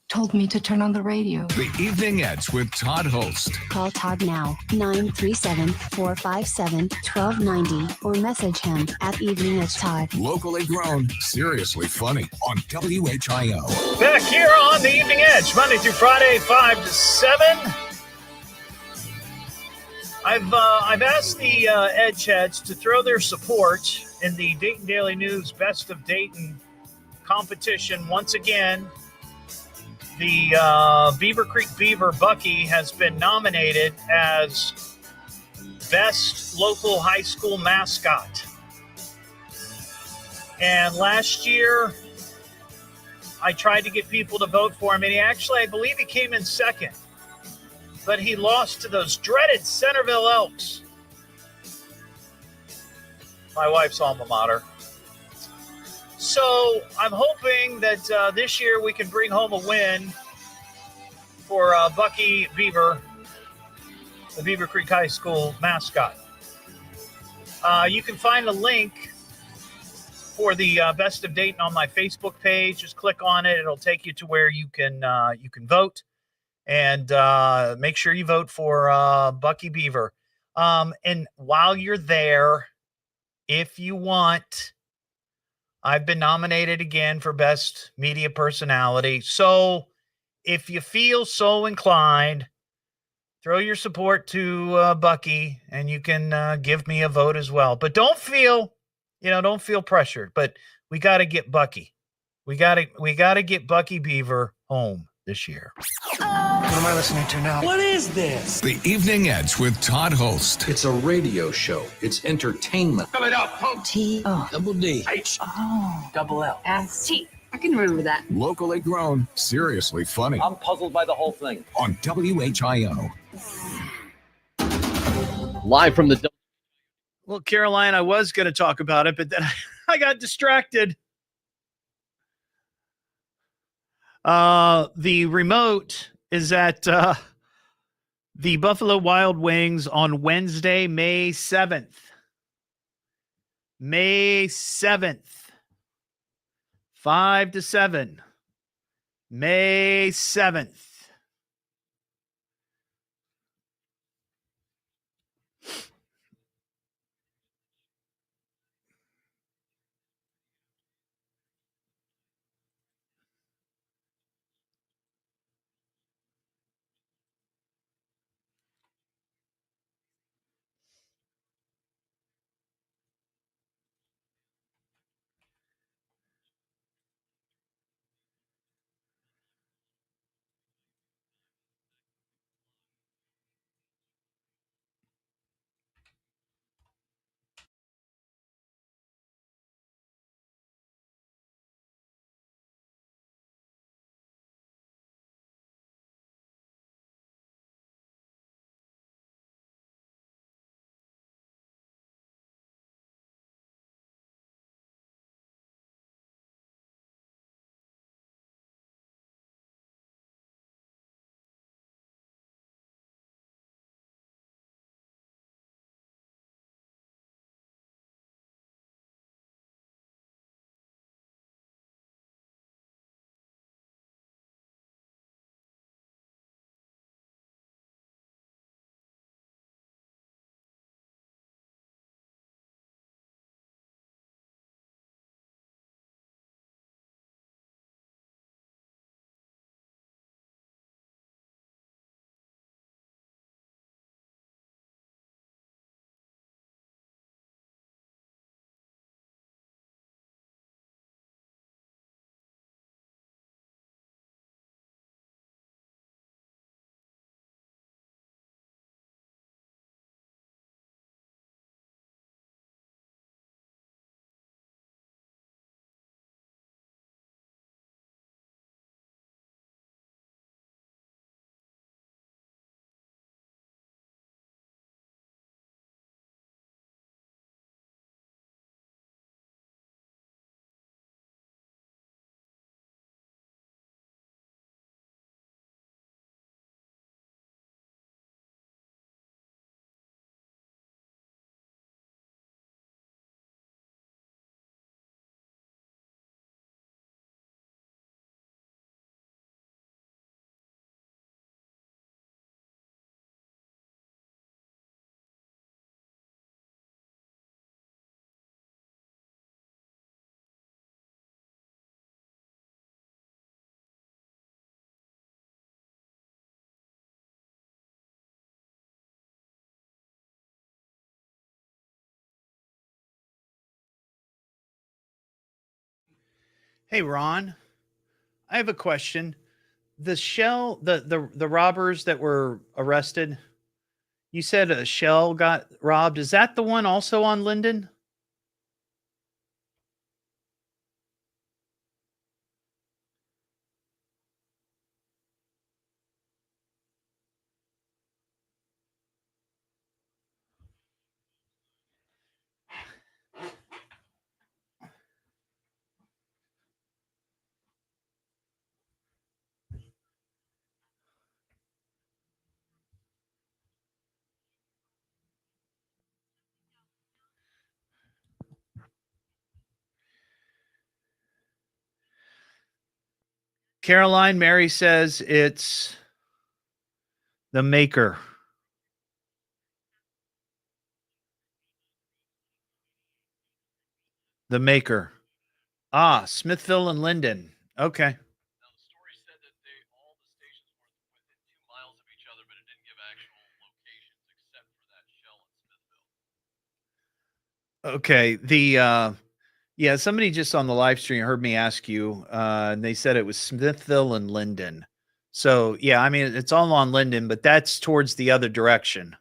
told me to turn on the radio. The Evening Edge with Todd Hollst. Call Todd now, 937-457-1290, or message him at Evening Edge Todd. Locally grown, seriously funny on WHIO. Back here on the Evening Edge, Monday through Friday, 5 to 7. I've asked the Edge Heads to throw their support in the Dayton Daily News Best of Dayton competition once again. The Beaver Creek Beaver Bucky has been nominated as Best Local High School Mascot. And last year, I tried to get people to vote for him, and I believe he came in second. But he lost to those dreaded Centerville Elks. My wife's alma mater. So I'm hoping that this year we can bring home a win for Bucky Beaver, the Beaver Creek High School mascot. You can find a link for the Best of Dayton on my Facebook page. Just click on it. It'll take you to where you can vote. And make sure you vote for Bucky Beaver. And while you're there, if you want, I've been nominated again for Best Media Personality. So if you feel so inclined, throw your support to Bucky, and you can give me a vote as well. But don't feel pressured. But we got to get Bucky. We got to get Bucky Beaver home this year. What am I listening to now? What is this? The Evening Edge with Todd Hollst. It's a radio show. It's entertainment. Spell it out, punk. T-O-double-D. H-O-double-L. S-T. I can remember that. Locally grown, seriously funny. I'm puzzled by the whole thing. On WHIO. Live from the... Well, Caroline, I was going to talk about it, but then I got distracted. The remote is at the Buffalo Wild Wings on Wednesday, May 7th. May 7th. 5 to 7. May 7th. Hey, Ron, I have a question. The robbers that were arrested, you said a shell got robbed. Is that the one also on Linden? Caroline, Mary says it's the Maker. The Maker. Ah, Smithville and Linden. Okay. Okay. Somebody just on the live stream heard me ask you, and they said it was Smithville and Linden. So, yeah, I mean, it's all on Linden, but that's towards the other direction.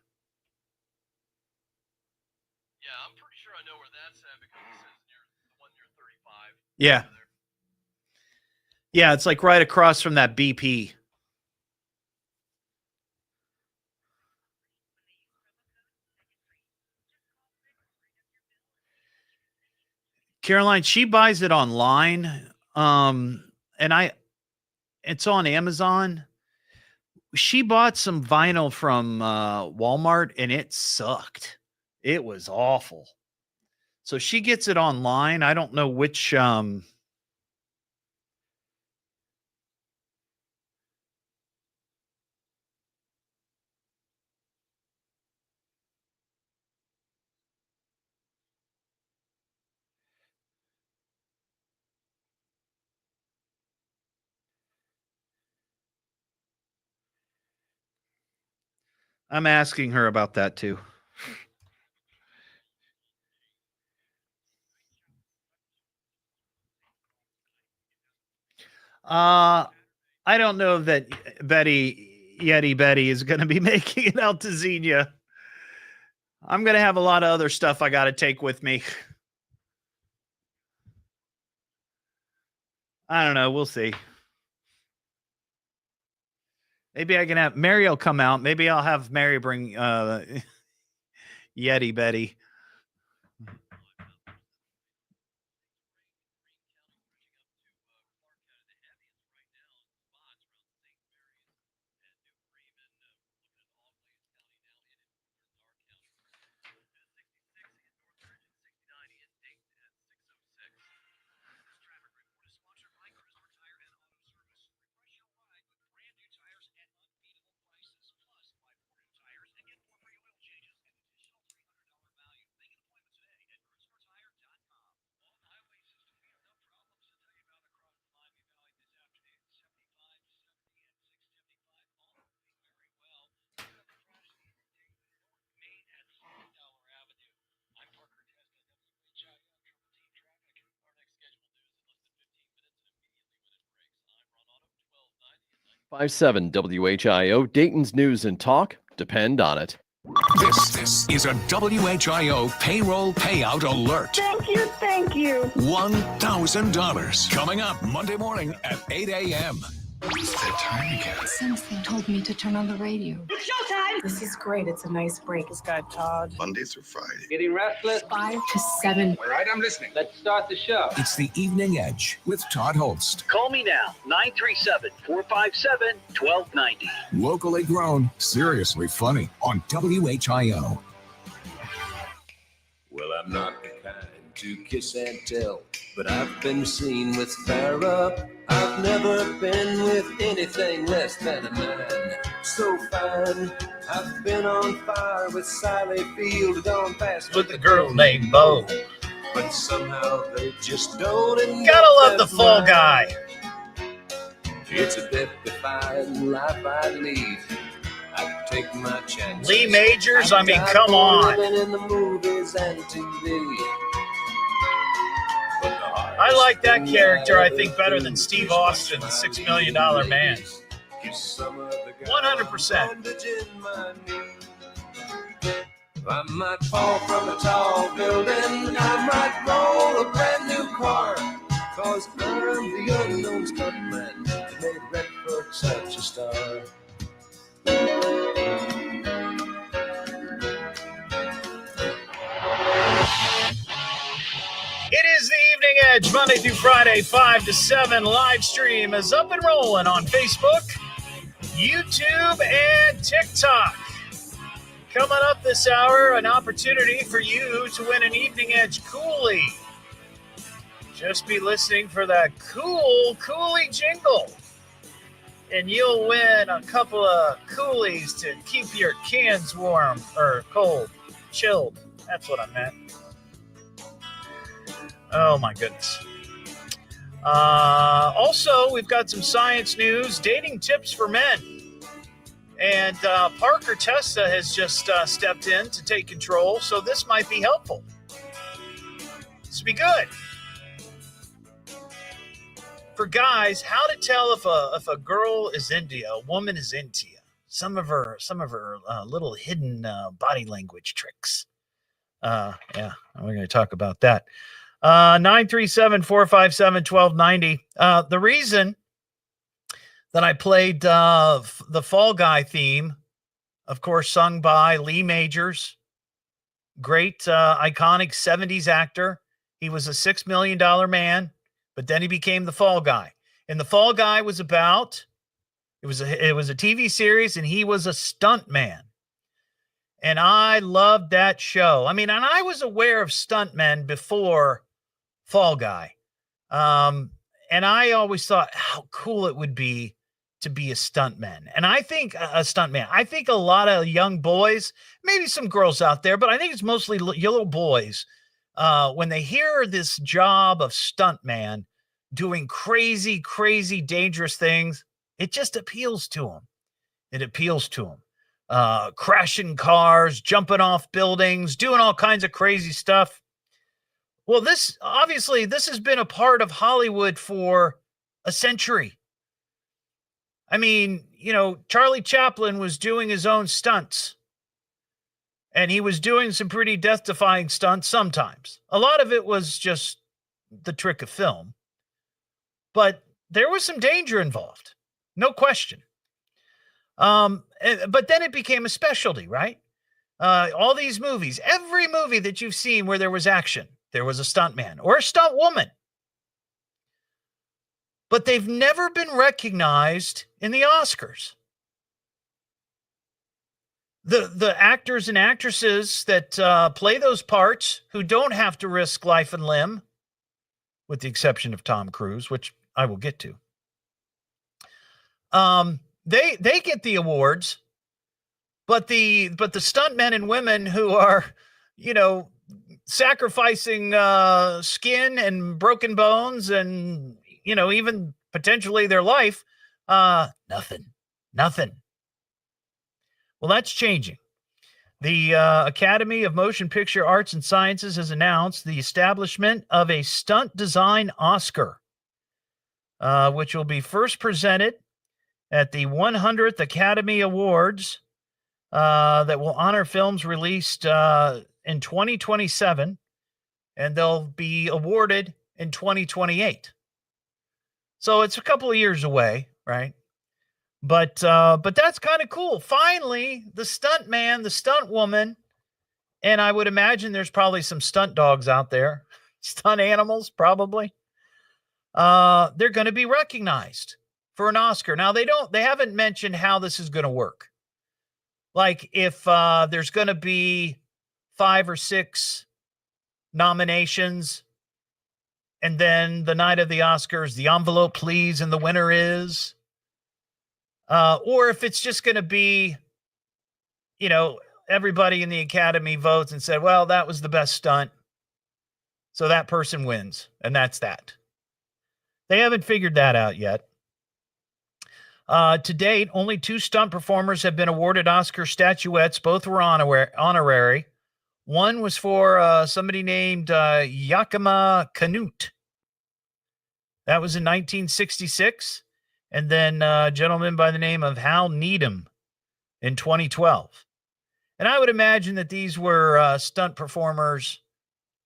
Yeah, I'm pretty sure I know where that's at because it says the one near 35. Yeah. Yeah, it's like right across from that BP. Caroline, she buys it online. It's on Amazon. She bought some vinyl from Walmart and it sucked. It was awful. So she gets it online. I don't know which I'm asking her about that too. I don't know that Yeti Betty is going to be making it out to Xenia. I'm going to have a lot of other stuff I got to take with me. I don't know. We'll see. Maybe I can have Mary will come out. Maybe I'll have Mary bring Yeti Betty. .57 WHIO, Dayton's News and Talk. Depend on it. This is a WHIO payroll payout alert. Thank you. $1,000 coming up Monday morning at 8 a.m. It's that time again. Something told me to turn on the radio. It's showtime! This is great. It's a nice break. This guy Todd. Mondays or Friday. Getting restless? 5 to 7. All right, I'm listening. Let's start the show. It's the Evening Edge with Todd Hollst. Call me now, 937-457-1290. Locally grown, seriously funny on WHIO. Well, I'm not the kind to kiss and tell, but I've been seen with Farrah. I've never been with anything less than a man so fine. I've been on fire with Sally Field, gone fast with a girl named Bo. But somehow they just don't. Gotta love the Fall Guy. It's a death-defying life I lead. I take my chances. Lee Majors, I mean, come on. In the movies and TV. I like that character, I think, better than Steve Austin, the $6 Million Man. 100%. I might fall from a tall building, I might roll a brand new car, 'cause I'm the unknown stuntman that made Redford such a star. It is the Evening Edge, Monday through Friday, 5 to 7. Live stream is up and rolling on Facebook, YouTube, and TikTok. Coming up this hour, an opportunity for you to win an Evening Edge Coolie. Just be listening for that cool Coolie jingle. and you'll win a couple of coolies to keep your cans warm or cold, chilled. That's what I meant. Oh, my goodness. Also, we've got some science news, dating tips for men. And Parker Testa has just stepped in to take control, so this might be helpful. This would be good. For guys, how to tell if a girl is into you, a woman is into you. Some of her little hidden body language tricks. Yeah, we're going to talk about that. 937-457-1290. The reason that I played the Fall Guy theme, of course, sung by Lee Majors, great, iconic 70s actor. He was a $6 million man, but then he became the Fall Guy. And the Fall Guy was about, it was a TV series, and he was a stuntman. And I loved that show. I mean, and I was aware of stuntmen before Fall Guy. And I always thought how cool it would be to be a stuntman. And I think a lot of young boys, maybe some girls out there, but I think it's mostly little boys. When they hear this job of stuntman doing crazy, crazy, dangerous things, it just appeals to them. It appeals to them. Crashing cars, jumping off buildings, doing all kinds of crazy stuff. Well, this has been a part of Hollywood for a century. I mean, Charlie Chaplin was doing his own stunts. And he was doing some pretty death-defying stunts sometimes. A lot of it was just the trick of film. But there was some danger involved. No question. But then it became a specialty, right? All these movies, every movie that you've seen where there was action, there was a stuntman or a stunt woman. But they've never been recognized in the Oscars. The actors and actresses that play those parts who don't have to risk life and limb, with the exception of Tom Cruise, which I will get to, they get the awards, but the stuntmen and women who are, sacrificing skin and broken bones and even potentially their life, nothing. Well, that's changing. The Academy of Motion Picture Arts and Sciences has announced the establishment of a stunt design Oscar, which will be first presented at the 100th Academy Awards that will honor films released in 2027, and they'll be awarded in 2028. So it's a couple of years away, right? But that's kind of cool. Finally, the stunt man, the stunt woman, and I would imagine there's probably some stunt dogs out there, stunt animals probably. They're going to be recognized for an Oscar. Now they haven't mentioned how this is going to work. Like if there's going to be 5 or 6 nominations, and then the night of the Oscars, the envelope please, and the winner is. Or if it's just going to be, everybody in the Academy votes and said, well, that was the best stunt, so that person wins, and that's that. They haven't figured that out yet. To date, only 2 stunt performers have been awarded Oscar statuettes. Both were honorary. One was for somebody named Yakima Canute. That was in 1966. And then a gentleman by the name of Hal Needham in 2012. And I would imagine that these were stunt performers,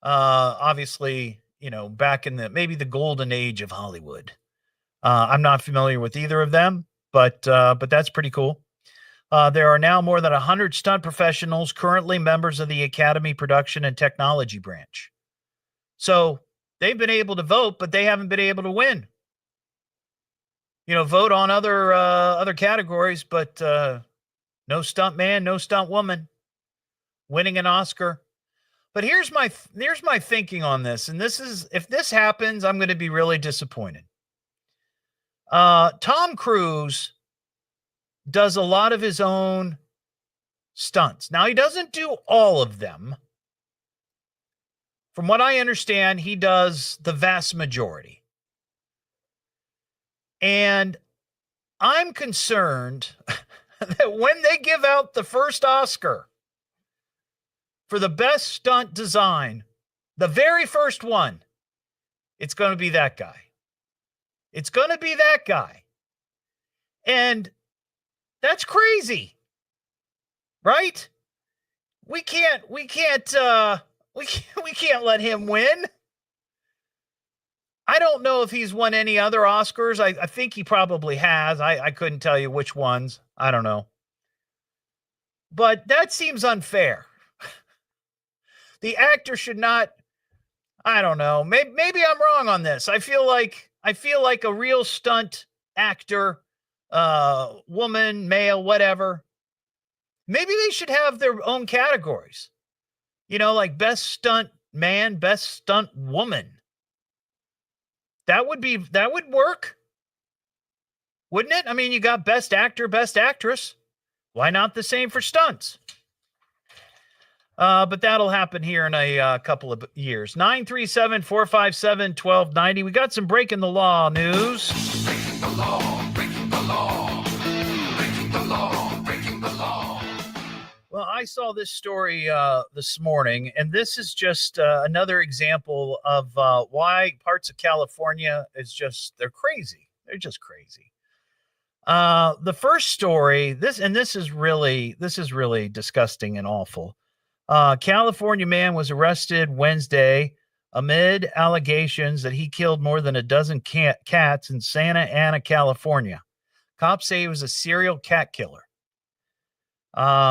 obviously, back in maybe the golden age of Hollywood. I'm not familiar with either of them, but that's pretty cool. There are now more than 100 stunt professionals currently members of the Academy Production and Technology branch. So they've been able to vote, but they haven't been able to win. Vote on other categories, but no stunt man, no stunt woman winning an Oscar. But here's my thinking on this, and if this happens, I'm going to be really disappointed. Tom Cruise does a lot of his own stunts. Now, he doesn't do all of them. From what I understand, he does the vast majority. And I'm concerned that when they give out the first Oscar for the best stunt design, the very first one, it's going to be that guy. It's going to be that guy. And that's crazy. Right? We can't let him win. I don't know if he's won any other Oscars. I think he probably has. I couldn't tell you which ones. I don't know. But that seems unfair. The actor should not, I don't know. Maybe I'm wrong on this. I feel like a real stunt actor, woman, male, whatever, maybe they should have their own categories. Like best stunt man, best stunt woman. That would work. Wouldn't it? I mean, you got best actor, best actress. Why not the same for stunts? But that'll happen here in a couple of years. 937-457-1290. We got some breaking the law news. Breaking the law, breaking the law, breaking the law, breaking the law. Well, I saw this story this morning, and this is just another example of why parts of California they're crazy. They're just crazy. The first story, this is really disgusting and awful. California man was arrested Wednesday amid allegations that he killed more than a dozen cats in Santa Ana, California. Cops say he was a serial cat killer.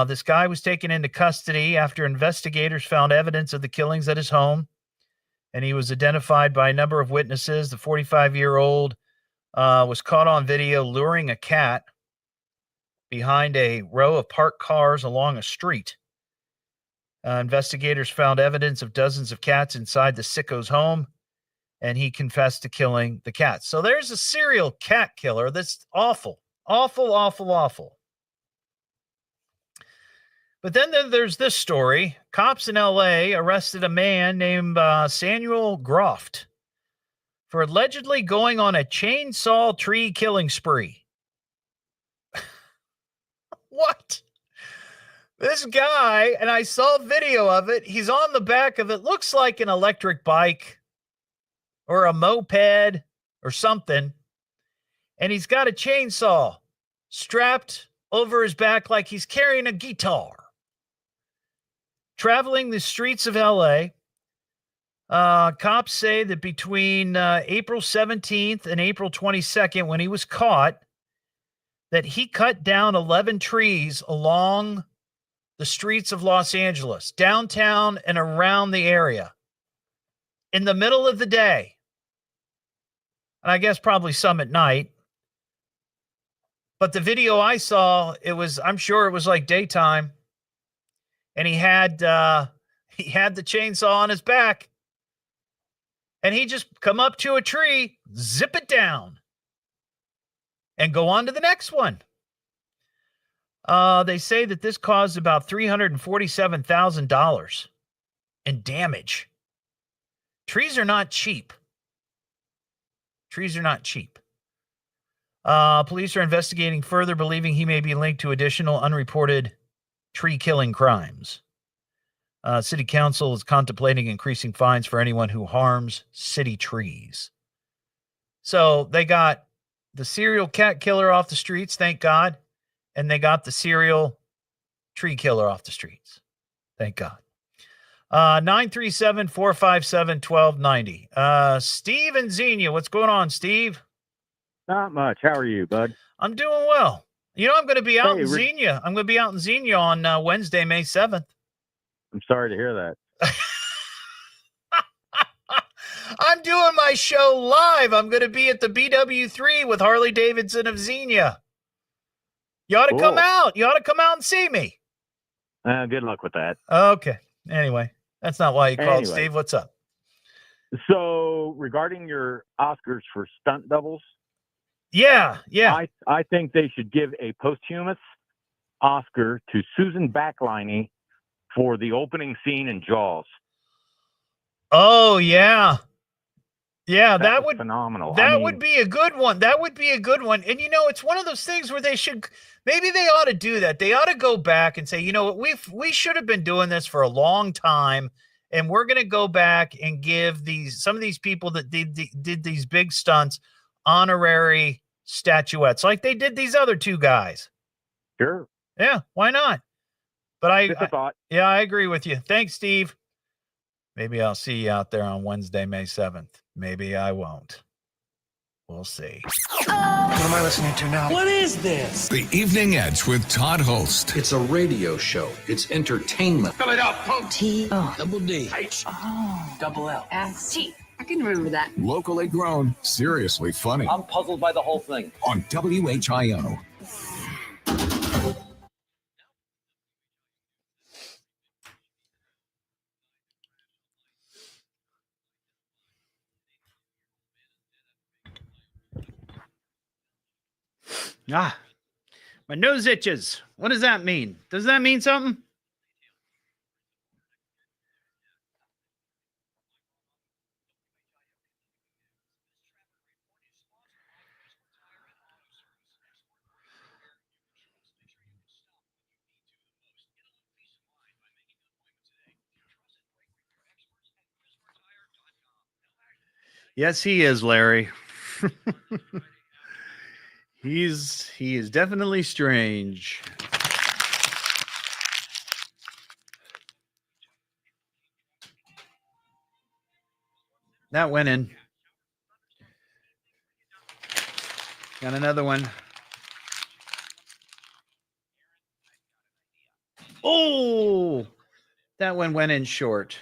This guy was taken into custody after investigators found evidence of the killings at his home, and he was identified by a number of witnesses. The 45-year-old was caught on video luring a cat behind a row of parked cars along a street. Investigators found evidence of dozens of cats inside the sicko's home, and he confessed to killing the cats. So there's a serial cat killer. That's awful, awful, awful, awful. But then there's this story. Cops in L.A. arrested a man named Samuel Groft for allegedly going on a chainsaw tree killing spree. What? This guy, and I saw a video of it, he's on the back of it, looks like an electric bike or a moped or something, and he's got a chainsaw strapped over his back like he's carrying a guitar. Traveling the streets of L.A., cops say that between April 17th and April 22nd, when he was caught, that he cut down 11 trees along the streets of Los Angeles, downtown and around the area, in the middle of the day. And I guess probably some at night. But the video I saw, I'm sure it was like daytime. And he had the chainsaw on his back. And he just come up to a tree, zip it down, and go on to the next one. They say that this caused about $347,000 in damage. Trees are not cheap. Trees are not cheap. Police are investigating further, believing he may be linked to additional unreported tree killing crimes. City Council is contemplating increasing fines for anyone who harms city trees. So they got the serial cat killer off the streets, thank God. And they got the serial tree killer off the streets. Thank God. 937-457-1290. Steve and Xenia. What's going on, Steve? Not much. How are you, bud? I'm doing well. I'm going to be out in Xenia. I'm going to be out in Xenia on Wednesday, May 7th. I'm sorry to hear that. I'm doing my show live. I'm going to be at the BW3 with Harley Davidson of Xenia. You ought to come out. You ought to come out and see me. Good luck with that. Okay. Anyway, that's not why you called, Steve. What's up? So regarding your Oscars for stunt doubles, Yeah. I think they should give a posthumous Oscar to Susan Backliney for the opening scene in Jaws. Oh yeah. Yeah, that would phenomenal. That would be a good one. That would be a good one. And it's one of those things where maybe they ought to do that. They ought to go back and say, you know what, we should have been doing this for a long time, and we're going to go back and give some of these people that did these big stunts honorary statuettes, like they did these other two guys. Sure. Yeah, why not? But Just a thought. I agree with you. Thanks, Steve. Maybe I'll see you out there on Wednesday, May 7th. Maybe I won't. We'll see. What am I listening to now? What is this? The Evening Edge with Todd Hollst. It's a radio show. It's entertainment. Fill it up, punk. Double D. Double L. S-T. I can remember that. Locally grown, seriously funny. I'm puzzled by the whole thing. On WHIO. My nose itches. What does that mean? Does that mean something? Yes, he is, Larry. He is definitely strange. That went in. Got another one. Oh, that one went in short.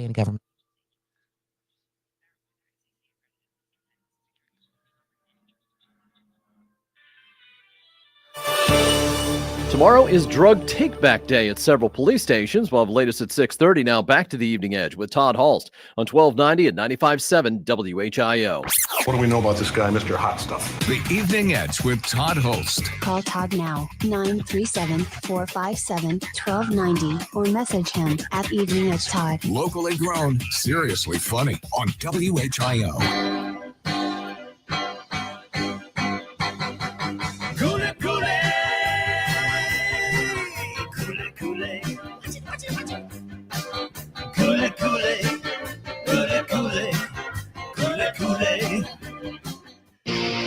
in government. Tomorrow is Drug Take-Back Day at several police stations. We'll have the latest at 6:30. Now back to the Evening Edge with Todd Hollst on 1290 and 95.7 WHIO. What do we know about this guy, Mr. Hot Stuff? The Evening Edge with Todd Hollst. Call Todd now, 937-457-1290, or message him at Evening Edge Todd. Locally grown, seriously funny on WHIO.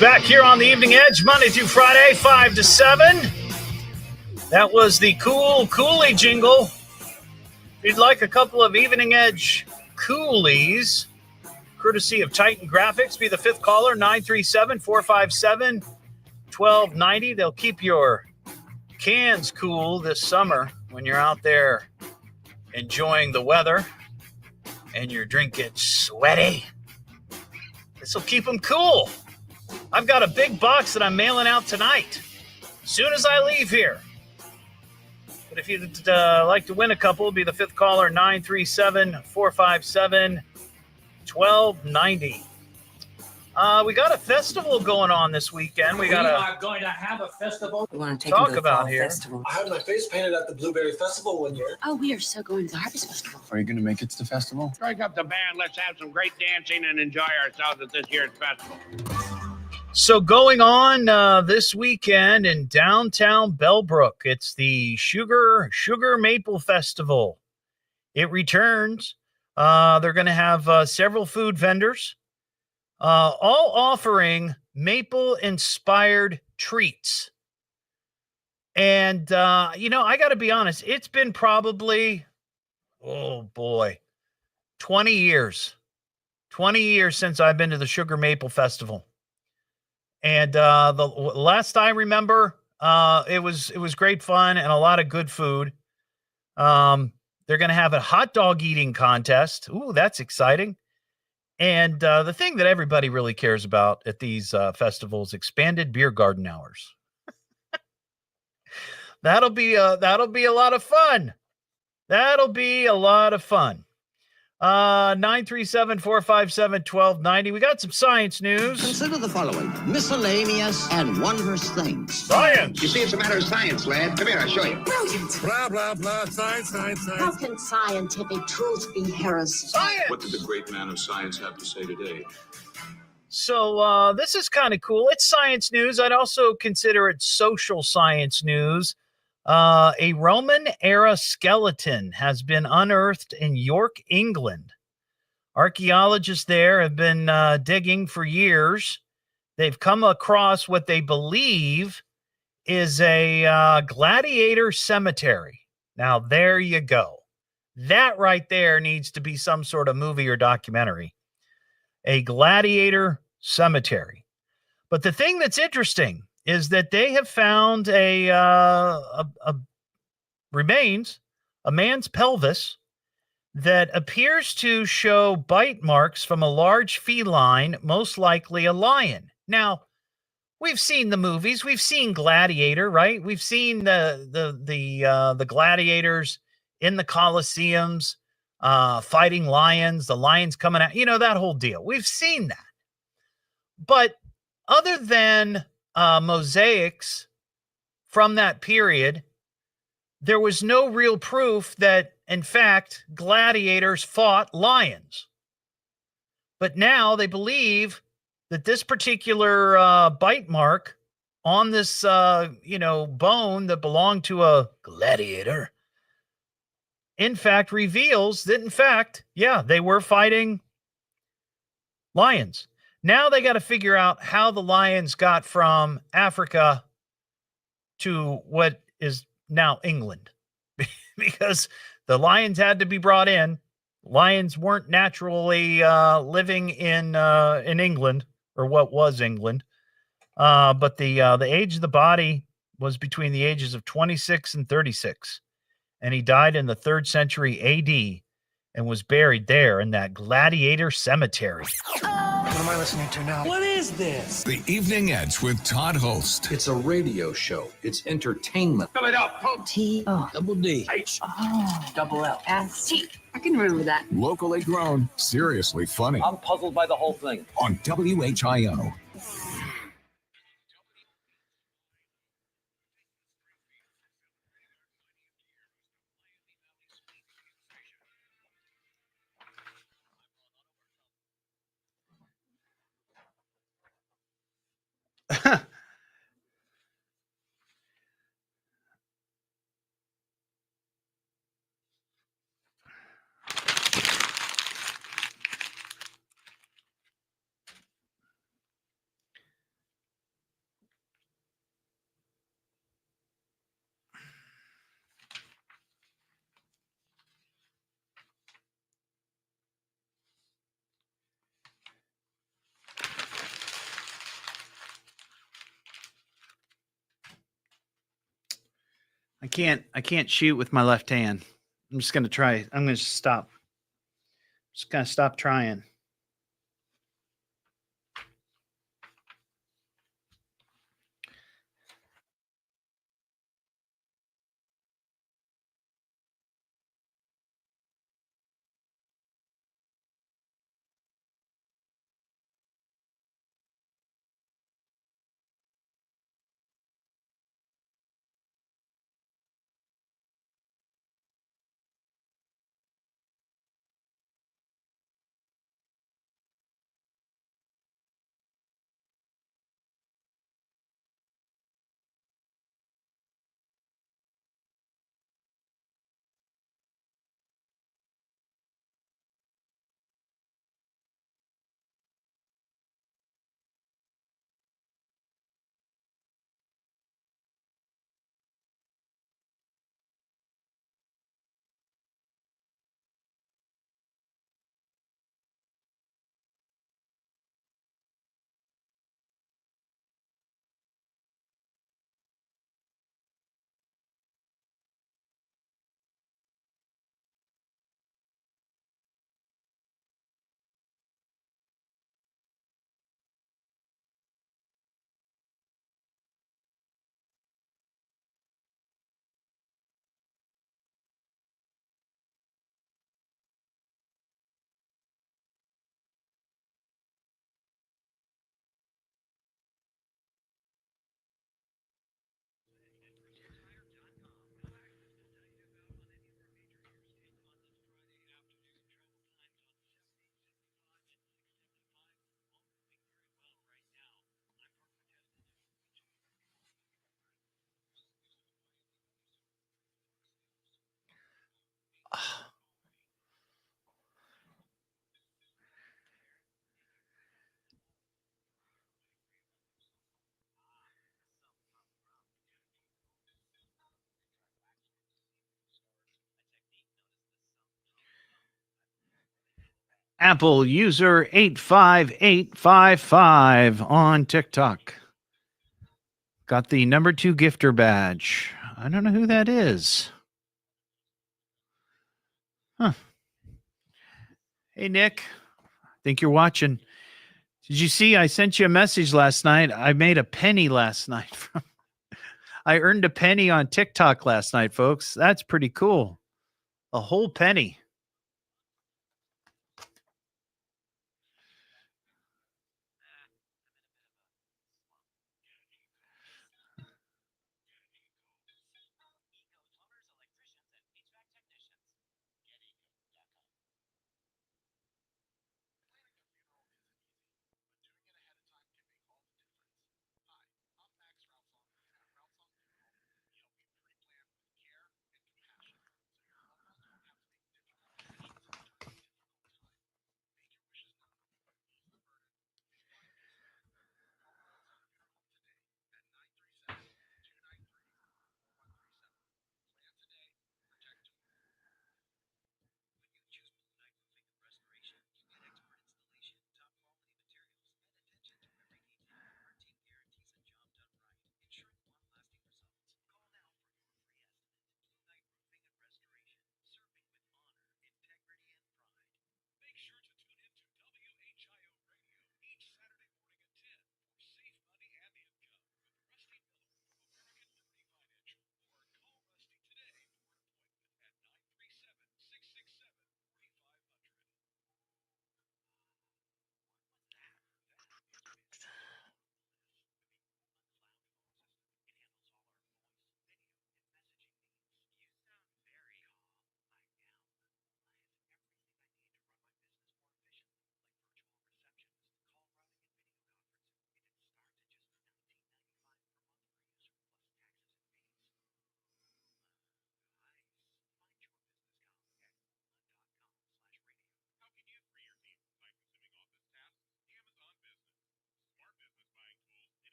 Back here on the Evening Edge, Monday through Friday, 5 to 7. That was the Cool Coolie jingle. If you'd like a couple of Evening Edge Coolies, courtesy of Titan Graphics, be the fifth caller, 937-457-1290. They'll keep your cans cool this summer when you're out there enjoying the weather and your drink gets sweaty. This will keep them cool. I've got a big box that I'm mailing out tonight, as soon as I leave here. But if you'd like to win a couple, be the fifth caller, 937-457-1290. We got a festival going on this weekend. We are going to have a festival. We want to talk about here. I had my face painted at the Blueberry Festival one year. Oh, we are so going to the Harvest Festival. Are you going to make it to the festival? Strike up the band. Let's have some great dancing and enjoy ourselves at this year's festival. So going on this weekend in downtown Bellbrook, it's the Sugar Maple Festival. It returns. They're going to have several food vendors, all offering maple-inspired treats. And, I got to be honest, it's been probably, 20 years. 20 years since I've been to the Sugar Maple Festival. And the last I remember, it was great fun and a lot of good food. They're going to have a hot dog eating contest. Ooh, that's exciting. And the thing that everybody really cares about at these festivals, expanded beer garden hours. That'll be a lot of fun. That'll be a lot of fun. 937-457-1290. We got some science news. Consider the following: miscellaneous and wondrous things. Science. You see, it's a matter of science, lad. Come here, I'll show you. Brilliant. Blah, blah, blah. Science. How can scientific truth be heresy? Science. What did the great man of science have to say today? So this is kind of cool. It's science news. I'd also consider it social science news. A Roman-era skeleton has been unearthed in York, England. Archaeologists there have been digging for years. They've come across what they believe is a gladiator cemetery. Now, there you go. That right there needs to be some sort of movie or documentary. A gladiator cemetery. But the thing that's interesting is that they have found a remains, a man's pelvis, that appears to show bite marks from a large feline, most likely a lion. Now, we've seen the movies. We've seen Gladiator, right? We've seen the gladiators in the Colosseums fighting lions, the lions coming out, that whole deal. We've seen that. But other than mosaics from that period, there was no real proof that, in fact, gladiators fought lions. But now they believe that this particular bite mark on this, bone that belonged to a gladiator, in fact, reveals that, in fact, they were fighting lions. Now they got to figure out how the lions got from Africa to what is now England, because the lions had to be brought in. Lions weren't naturally living in England, or what was England. But the age of the body was between the ages of 26 and 36, and he died in the 3rd century AD and was buried there in that Gladiator cemetery. What am I listening to now? What is this? The Evening Edge with Todd Hollst. It's a radio show. It's entertainment. Fill it up. T-O. Double D. H. Oh. Double L. S-T. I can remember that. Locally grown, seriously funny. I'm puzzled by the whole thing. On WHIO. I can't shoot with my left hand. I'm just going to try. I'm going to stop. Just going to stop trying. Apple user 85855 on TikTok. Got the number 2 gifter badge. I don't know who that is. Huh. Hey, Nick. I think you're watching. Did you see I sent you a message last night? I made a penny last night. I earned a penny on TikTok last night, folks. That's pretty cool. A whole penny.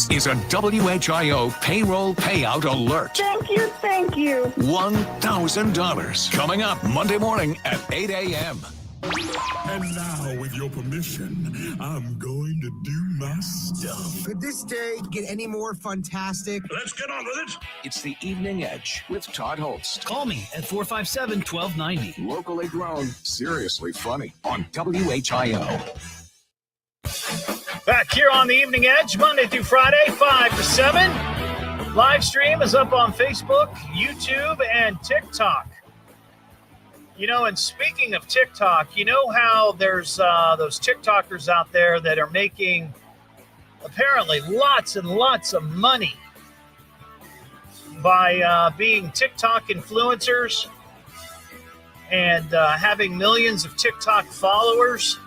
This is a WHIO payroll payout alert. Thank you, thank you. $1,000 coming up Monday morning at 8 a.m. And now, with your permission, I'm going to do my stuff. Could this day get any more fantastic? Let's get on with it. It's the Evening Edge with Todd Hollst. Call me at 457-1290. Locally grown, seriously funny on WHIO. Back here on the Evening Edge, Monday through Friday, 5 to 7. Live stream is up on Facebook, YouTube, and TikTok. You know, and speaking of TikTok, you know how there's those TikTokers out there that are making apparently lots and lots of money by being TikTok influencers and having millions of TikTok followers.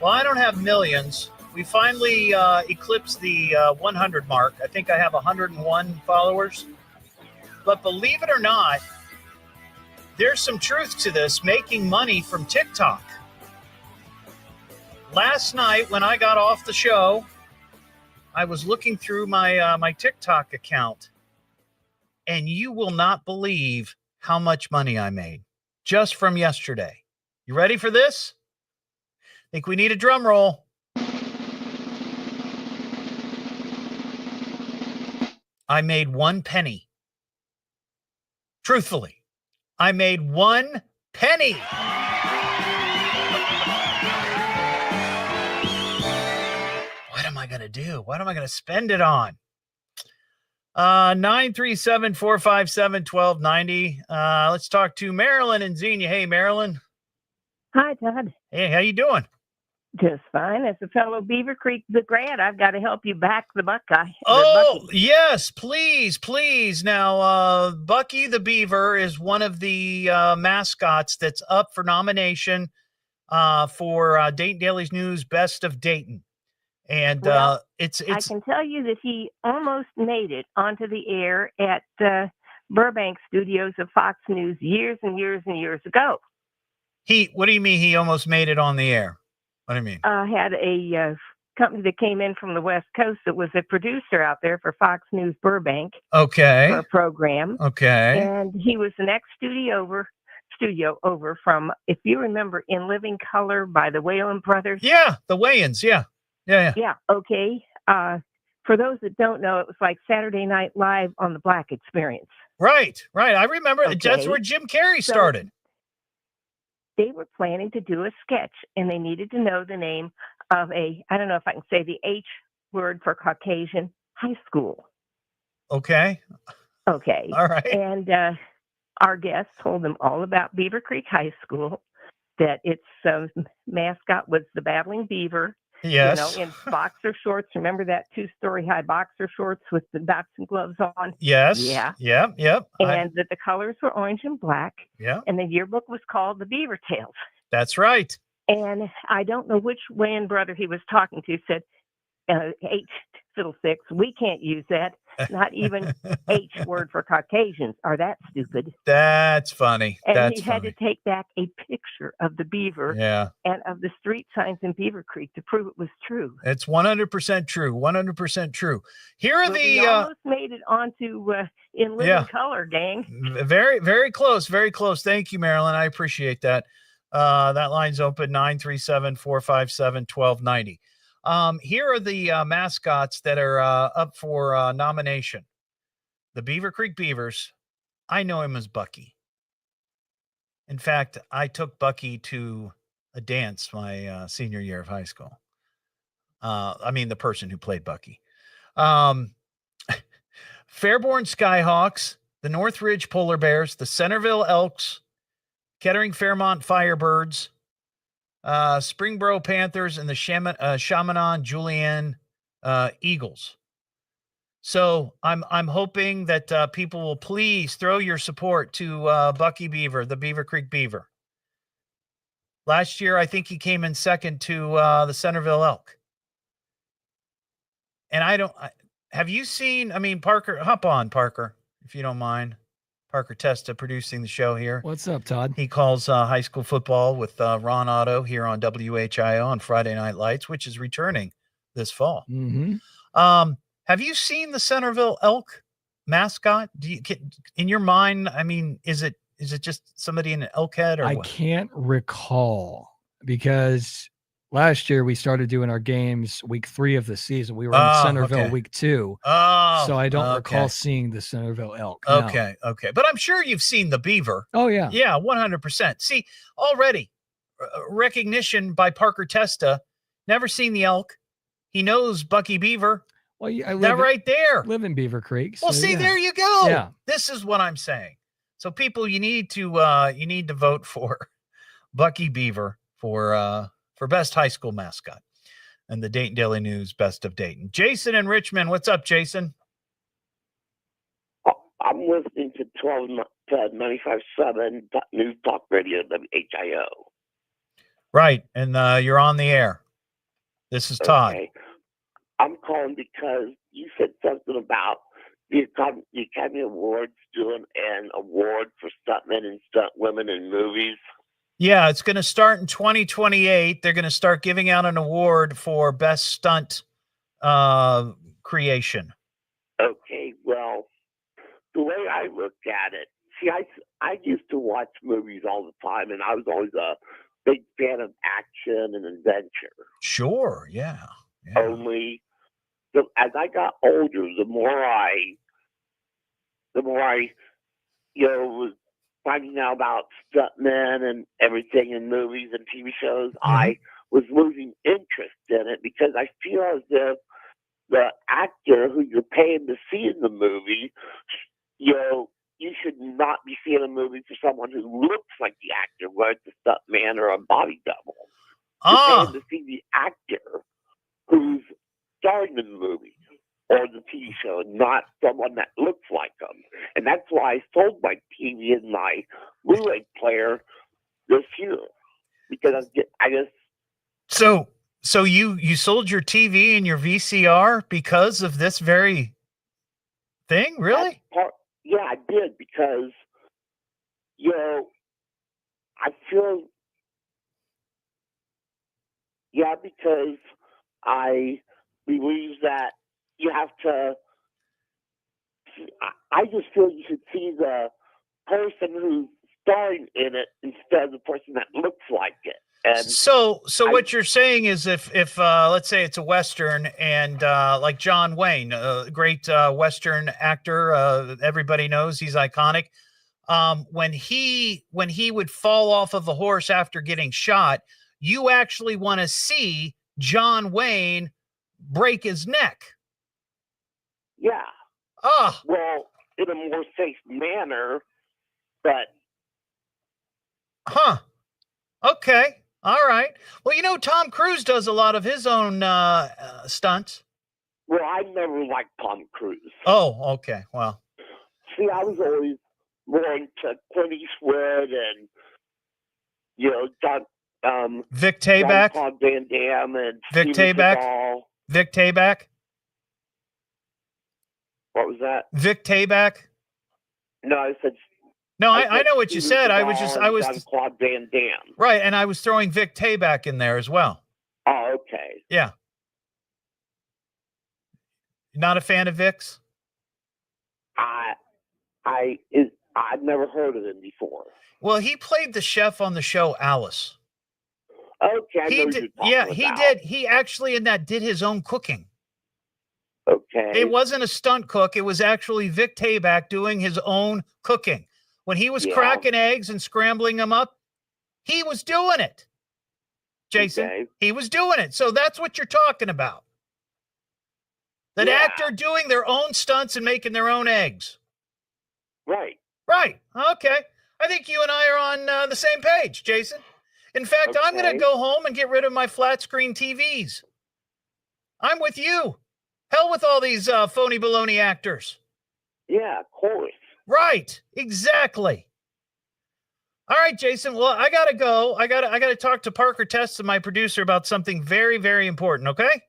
Well, I don't have millions. We finally eclipsed the 100 mark. I think I have 101 followers. But believe it or not, there's some truth to this, making money from TikTok. Last night when I got off the show, I was looking through my TikTok account, and you will not believe how much money I made just from yesterday. You ready for this? I think we need a drum roll. I made 1 penny. Truthfully. I made 1 penny. What am I going to do? What am I going to spend it on? 937-457-1290. Let's talk to Marilyn and Xenia. Hey, Marilyn. Hi, Todd. Hey, how you doing? Just fine. As a fellow Beaver Creek grad, I've got to help you back the Buckeye. Oh, yes, please, please. Now, Bucky the Beaver is one of the mascots that's up for nomination for Dayton Daily's News Best of Dayton. And it's I can tell you that he almost made it onto the air at Burbank studios of Fox News years and years and years ago. What do you mean he almost made it on the air? What do you mean? Had a company that came in from the West Coast that was a producer out there for Fox News Burbank. Okay. For a program. Okay. And he was the next studio over from, if you remember, In Living Color by the Wayans Brothers. Yeah, the Wayans. Yeah. Yeah. Okay. For those that don't know, it was like Saturday Night Live on the Black Experience. Right. I remember. Okay. That's where Jim Carrey started. They were planning to do a sketch, and they needed to know the name of I don't know if I can say the H word for Caucasian, high school. Okay. All right. And our guest told them all about Beaver Creek High School, that its mascot was the Battling Beaver. Yes. In boxer shorts. Remember that 2-story high boxer shorts with the boxing gloves on? Yes. Yeah. Yep. And that the colors were orange and black. Yeah. And the yearbook was called The Beaver Tales. That's right. And I don't know which Wayans brother he was talking to said, H fiddlesticks, we can't use that. Not even H word for Caucasians. Are that stupid? That's funny. And he had to take back a picture of the beaver and of the street signs in Beaver Creek to prove it was true. It's 100% true. 100% true. Here are we almost made it onto In Living Color, gang. Very, very close. Very close. Thank you, Marilyn. I appreciate that. That line's open, 937-457-1290. Here are the mascots that are up for nomination. The Beaver Creek Beavers. I know him as Bucky. In fact, I took Bucky to a dance my senior year of high school. I mean, the person who played Bucky. Fairborn Skyhawks, the Northridge Polar Bears, the Centerville Elks, Kettering Fairmont Firebirds, Springboro Panthers, and the Chaminade Julienne Eagles. So I'm hoping that people will please throw your support to Bucky Beaver, the Beaver Creek Beaver. Last year, I think he came in second to the Centerville Elk. And have you seen, Parker, hop on, Parker, if you don't mind. Parker Testa producing the show here. What's up, Todd? He calls high school football with Ron Otto here on WHIO on Friday Night Lights, which is returning this fall. Mm-hmm. Have you seen the Centerville Elk mascot? In your mind, I mean, is it just somebody in an elk head or I what? can't recall because last year we started doing our games week 3 of the season. We were in Centerville week 2. Oh, so I don't recall seeing the Centerville Elk. Okay. But I'm sure you've seen the beaver. Oh, yeah. Yeah, 100%. See, already recognition by Parker Testa. Never seen the elk. He knows Bucky Beaver. Well, I live right there. Live in Beaver Creek. Well, see, there you go. Yeah. This is what I'm saying. So, people, you need to vote for Bucky Beaver for best high school mascot, and the Dayton Daily News Best of Dayton. Jason in Richmond, what's up, Jason? I'm listening to 95.7 News Talk Radio, WHIO. Right, and you're on the air. This is Todd. Okay. I'm calling because you said something about the Academy Awards doing an award for stuntmen and stunt women in movies. Yeah, it's going to start in 2028. They're going to start giving out an award for best stunt creation. Okay, well, the way I look at it, see, I used to watch movies all the time, and I was always a big fan of action and adventure. Sure, yeah. Only, as I got older, the more I, was finding out about stuntmen and everything in movies and TV shows, I was losing interest in it because I feel as if the actor who you're paying to see in the movie, you should not be seeing a movie for someone who looks like the actor, whether it's a stuntman or a body double. You're paying to see the actor who's starring in the movie or the TV show, not someone that looks like them. And that's why I sold my TV and my Blu-ray player this year, because I just. So you sold your TV and your VCR because of this very thing, really? Yeah, I did, because I feel. Yeah, because I believe that you have to. I just feel you should see the person who's starring in it instead of the person that looks like it. And so what you're saying is if let's say it's a Western and like John Wayne, a great Western actor, everybody knows he's iconic. When he would fall off of the horse after getting shot, you actually want to see John Wayne break his neck. Yeah. Oh. Well, in a more safe manner, but. Huh. Okay. All right. Well, Tom Cruise does a lot of his own stunts. Well, I never liked Tom Cruise. Oh, okay. Well. See, I was always more into Clint Eastwood and, Vic Tayback. Jean-Claude Van Damme and Vic Tayback. Vic Tayback. What was that? Vic Tayback. No, I said. No, I know what you said. I was Jean-Claude Van Damme. Right, and I was throwing Vic Tayback in there as well. Oh, okay. Yeah. Not a fan of Vic's? I've never heard of him before. Well, he played the chef on the show Alice. Okay, he did. He actually in that did his own cooking. Okay. It wasn't a stunt cook. It was actually Vic Tayback doing his own cooking. When he was cracking eggs and scrambling them up, he was doing it. Jason, he was doing it. So that's what you're talking about. That actor doing their own stunts and making their own eggs. Right. Right. Okay. I think you and I are on the same page, Jason. In fact, I'm going to go home and get rid of my flat screen TVs. I'm with you. Hell with all these phony baloney actors. Yeah, of course. Right. Exactly. All right, Jason. Well, I got to go. I got to talk to Parker Testa, my producer, about something very, very important. Okay.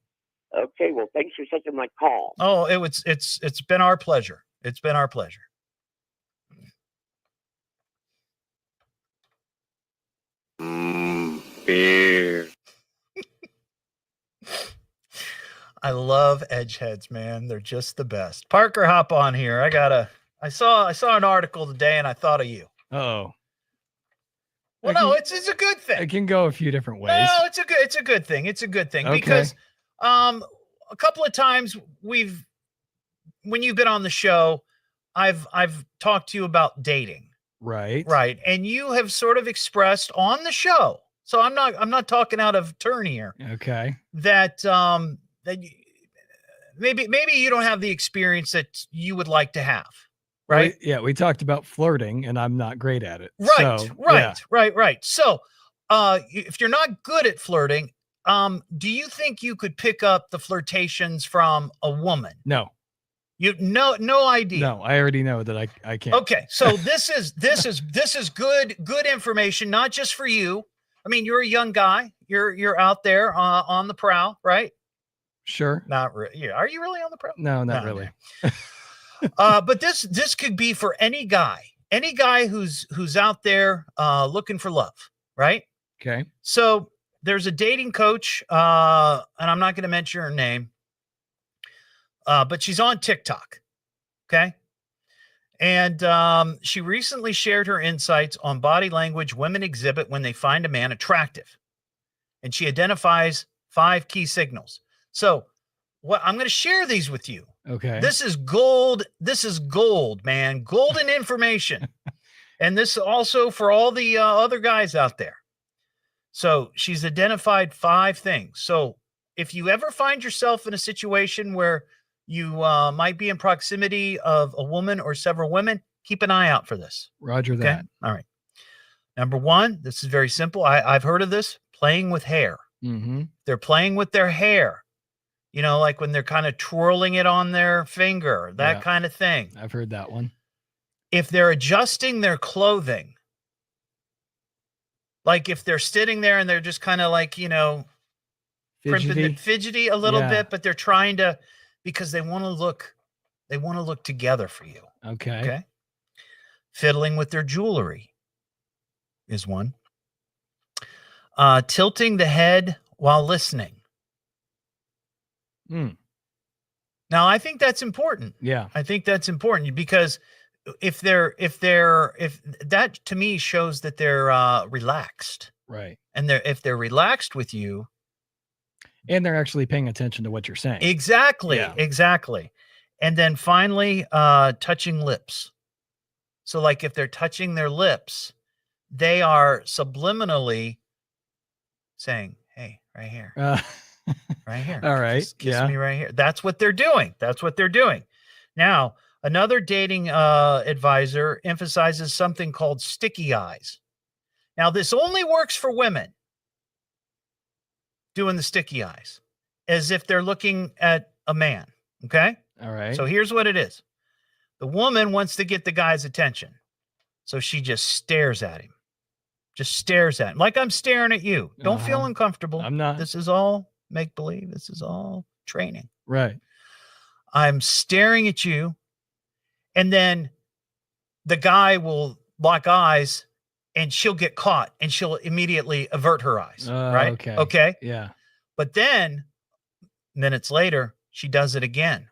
Okay. Well, thanks for taking my call. Oh, it's been our pleasure. It's been our pleasure. Beer. I love edge heads, man. They're just the best. Parker, hop on here. I saw an article today and I thought of you. Oh. Well, no, it's a good thing. It can go a few different ways. No, it's a good thing. It's a good thing because a couple of times when you've been on the show, I've talked to you about dating. Right. Right. And you have sort of expressed on the show. So I'm not talking out of turn here. Okay. That maybe you don't have the experience that you would like to have. Right. Yeah, we talked about flirting, and I'm not great at it. Right. So, Right. So, if you're not good at flirting, do you think you could pick up the flirtations from a woman? No. No idea. No, I already know that I can't. Okay, so this is good information, not just for you. I mean, you're a young guy. You're out there on the prowl, right? Sure. Not really. Yeah. Are you really on the prowl? No, not really. But this could be for any guy who's out there looking for love, right? Okay. So there's a dating coach, and I'm not going to mention her name, but she's on TikTok. Okay. And she recently shared her insights on body language women exhibit when they find a man attractive. And she identifies 5 key signals. So what I'm going to share these with you. Okay. This is gold. This is gold, man. Golden information. And this also for all the other guys out there. So she's identified 5 things. So if you ever find yourself in a situation where you might be in proximity of a woman or several women, keep an eye out for this. Roger that. Okay? All right. Number 1, this is very simple. I've heard of this, playing with hair. Mm-hmm. They're playing with their hair. You know, like when they're kind of twirling it on their finger, that kind of thing. I've heard that one. If they're adjusting their clothing, like if they're sitting there and they're just kind of like, fidgety a little bit, but they're trying to, because they want to look together for you. Okay. Okay. Fiddling with their jewelry is one. Tilting the head while listening. Now, I think that's important. Yeah. I think that's important because if that to me shows that they're relaxed. Right. And if they're relaxed with you. And they're actually paying attention to what you're saying. Exactly. Yeah. Exactly. And then finally, touching lips. So like if they're touching their lips, they are subliminally saying, hey, right here. Right here. All right. Just kiss me right here. That's what they're doing. Now, another dating advisor emphasizes something called sticky eyes. Now, this only works for women doing the sticky eyes as if they're looking at a man. Okay. All right. So here's what it is. The woman wants to get the guy's attention. So she just stares at him. Like I'm staring at you. Don't feel uncomfortable. I'm not. This is all make believe. This is all training. Right. I'm staring at you. And then the guy will lock eyes and she'll get caught and she'll immediately avert her eyes. Right. Okay. Okay. Yeah. But then minutes later, she does it again.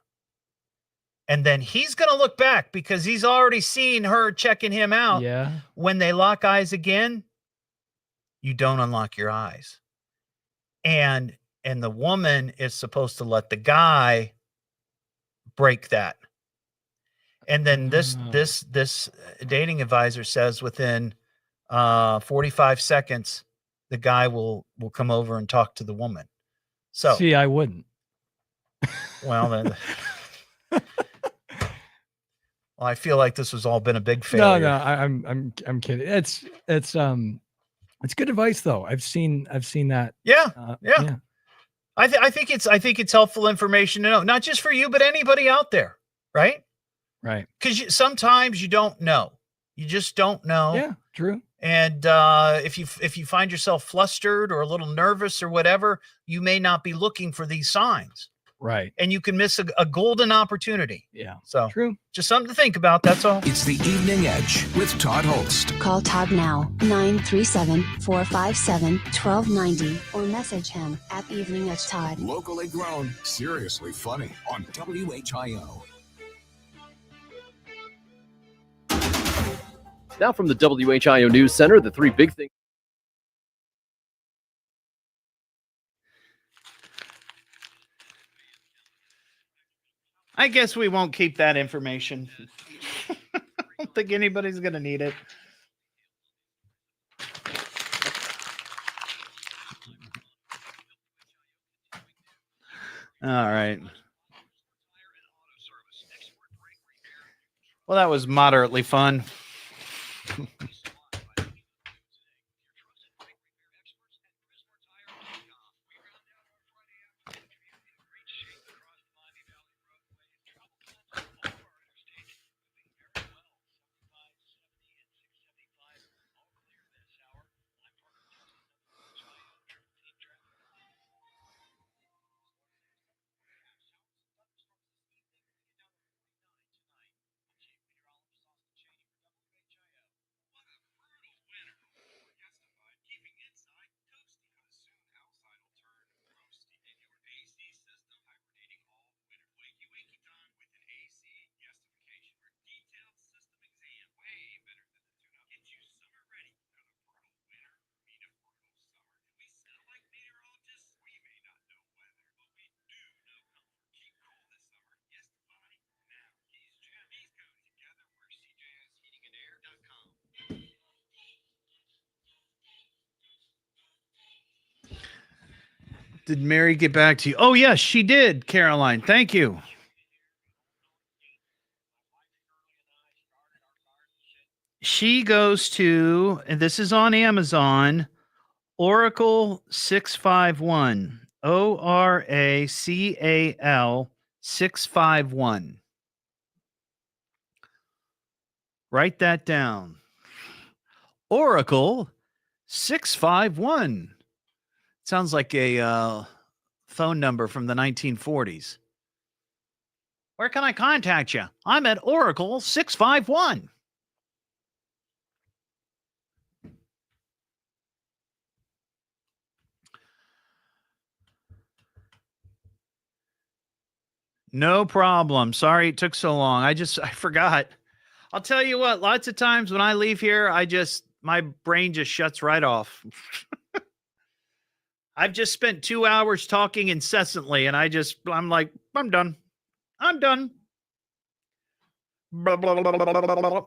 And then he's going to look back because he's already seen her checking him out. Yeah. When they lock eyes again, you don't unlock your eyes. And the woman is supposed to let the guy break that. And then this dating advisor says within 45 seconds, the guy will come over and talk to the woman. So see, I wouldn't. Well, then I feel like this has all been a big failure. No, I'm kidding. It's good advice though. I've seen that. Yeah. I think it's helpful information to know, not just for you, but anybody out there. Right. Right. Because sometimes you don't know. You just don't know. Yeah, true. And if you find yourself flustered or a little nervous or whatever, you may not be looking for these signs. Right. And you can miss a golden opportunity. Yeah. So true. Just something to think about. That's all. It's the Evening Edge with Todd Hollst. Call Todd now, 937-457-1290, or message him at Evening Edge Todd. Locally grown, seriously funny on WHIO. Now from the WHIO News Center, the three big things. I guess we won't keep that information. I don't think anybody's going to need it. All right. Well, that was moderately fun. Did Mary get back to you? Oh, yes, she did, Caroline. Thank you. She goes to, and this is on Amazon, Oracle 651. ORACAL 651. Write that down. Oracle 651. Sounds like a phone number from the 1940s. Where can I contact you? I'm at Oracle 651. No problem. Sorry it took so long. I forgot. I'll tell you what, lots of times when I leave here, my brain just shuts right off. I've just spent 2 hours talking incessantly, and I'm like, I'm done. I'm done. Blah, blah, blah, blah, blah, blah, blah.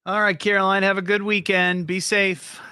All right, Caroline, have a good weekend. Be safe.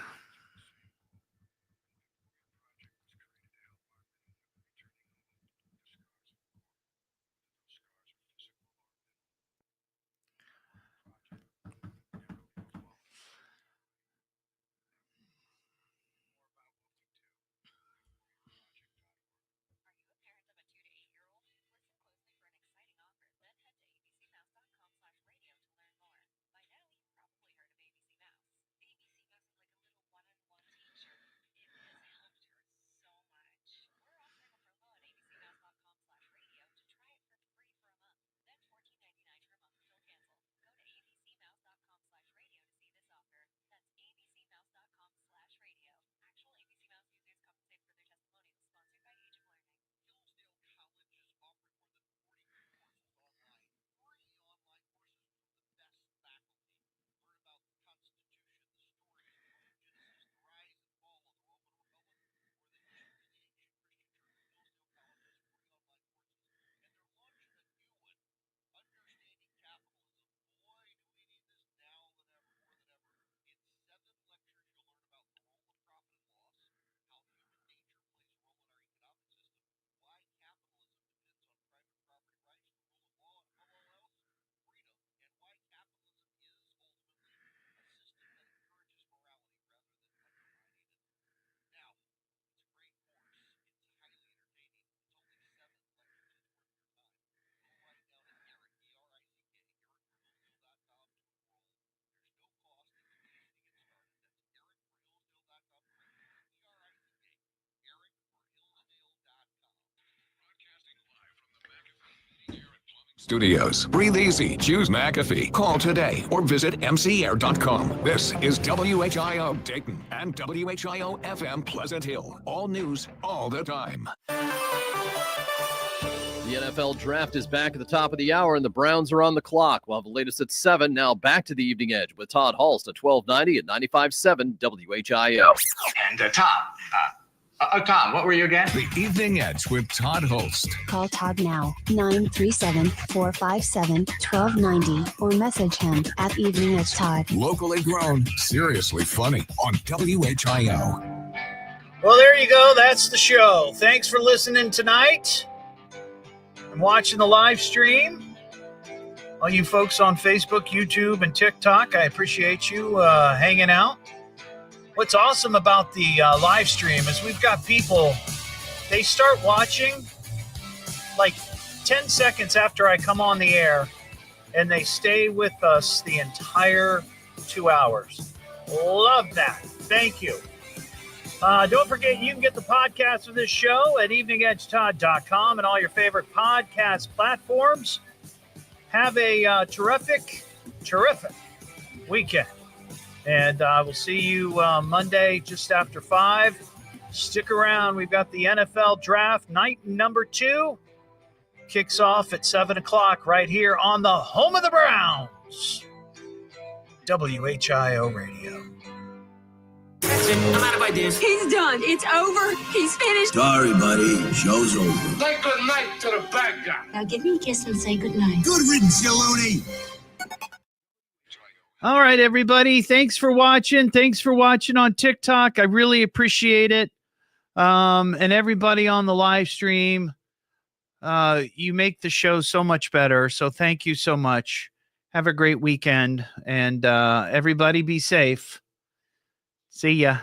Studios. Breathe easy. Choose McAfee. Call today or visit mcair.com. This is WHIO Dayton and WHIO FM Pleasant Hill. All news, all the time. The NFL draft is back at the top of the hour, and the Browns are on the clock. We'll have the latest at 7. Now back to the Evening Edge with Todd Hollst at 1290 at 95.7 WHIO. And Tom, what were you again? The Evening Edge with Todd Hollst. Call Todd now, 937-457-1290, or message him at Evening Edge Todd. Locally grown, seriously funny on WHIO. Well, there you go. That's the show. Thanks for listening tonight and watching the live stream. All you folks on Facebook, YouTube, and TikTok, I appreciate you hanging out. What's awesome about the live stream is we've got people, they start watching like 10 seconds after I come on the air, and they stay with us the entire 2 hours. Love that. Thank you. Don't forget, you can get the podcast of this show at eveningedgetodd.com and all your favorite podcast platforms. Have a terrific weekend. And I will see you Monday just after 5. Stick around. We've got the NFL draft night number 2. Kicks off at 7 o'clock right here on the home of the Browns. WHIO Radio. That's it. I'm out of ideas. He's done. It's over. He's finished. Sorry, buddy. Show's over. Say good night to the bad guy. Now give me a kiss and say goodnight. Good riddance, you loony. All right, everybody. Thanks for watching. Thanks for watching on TikTok. I really appreciate it. And everybody on the live stream, you make the show so much better. So thank you so much. Have a great weekend. And everybody be safe. See ya.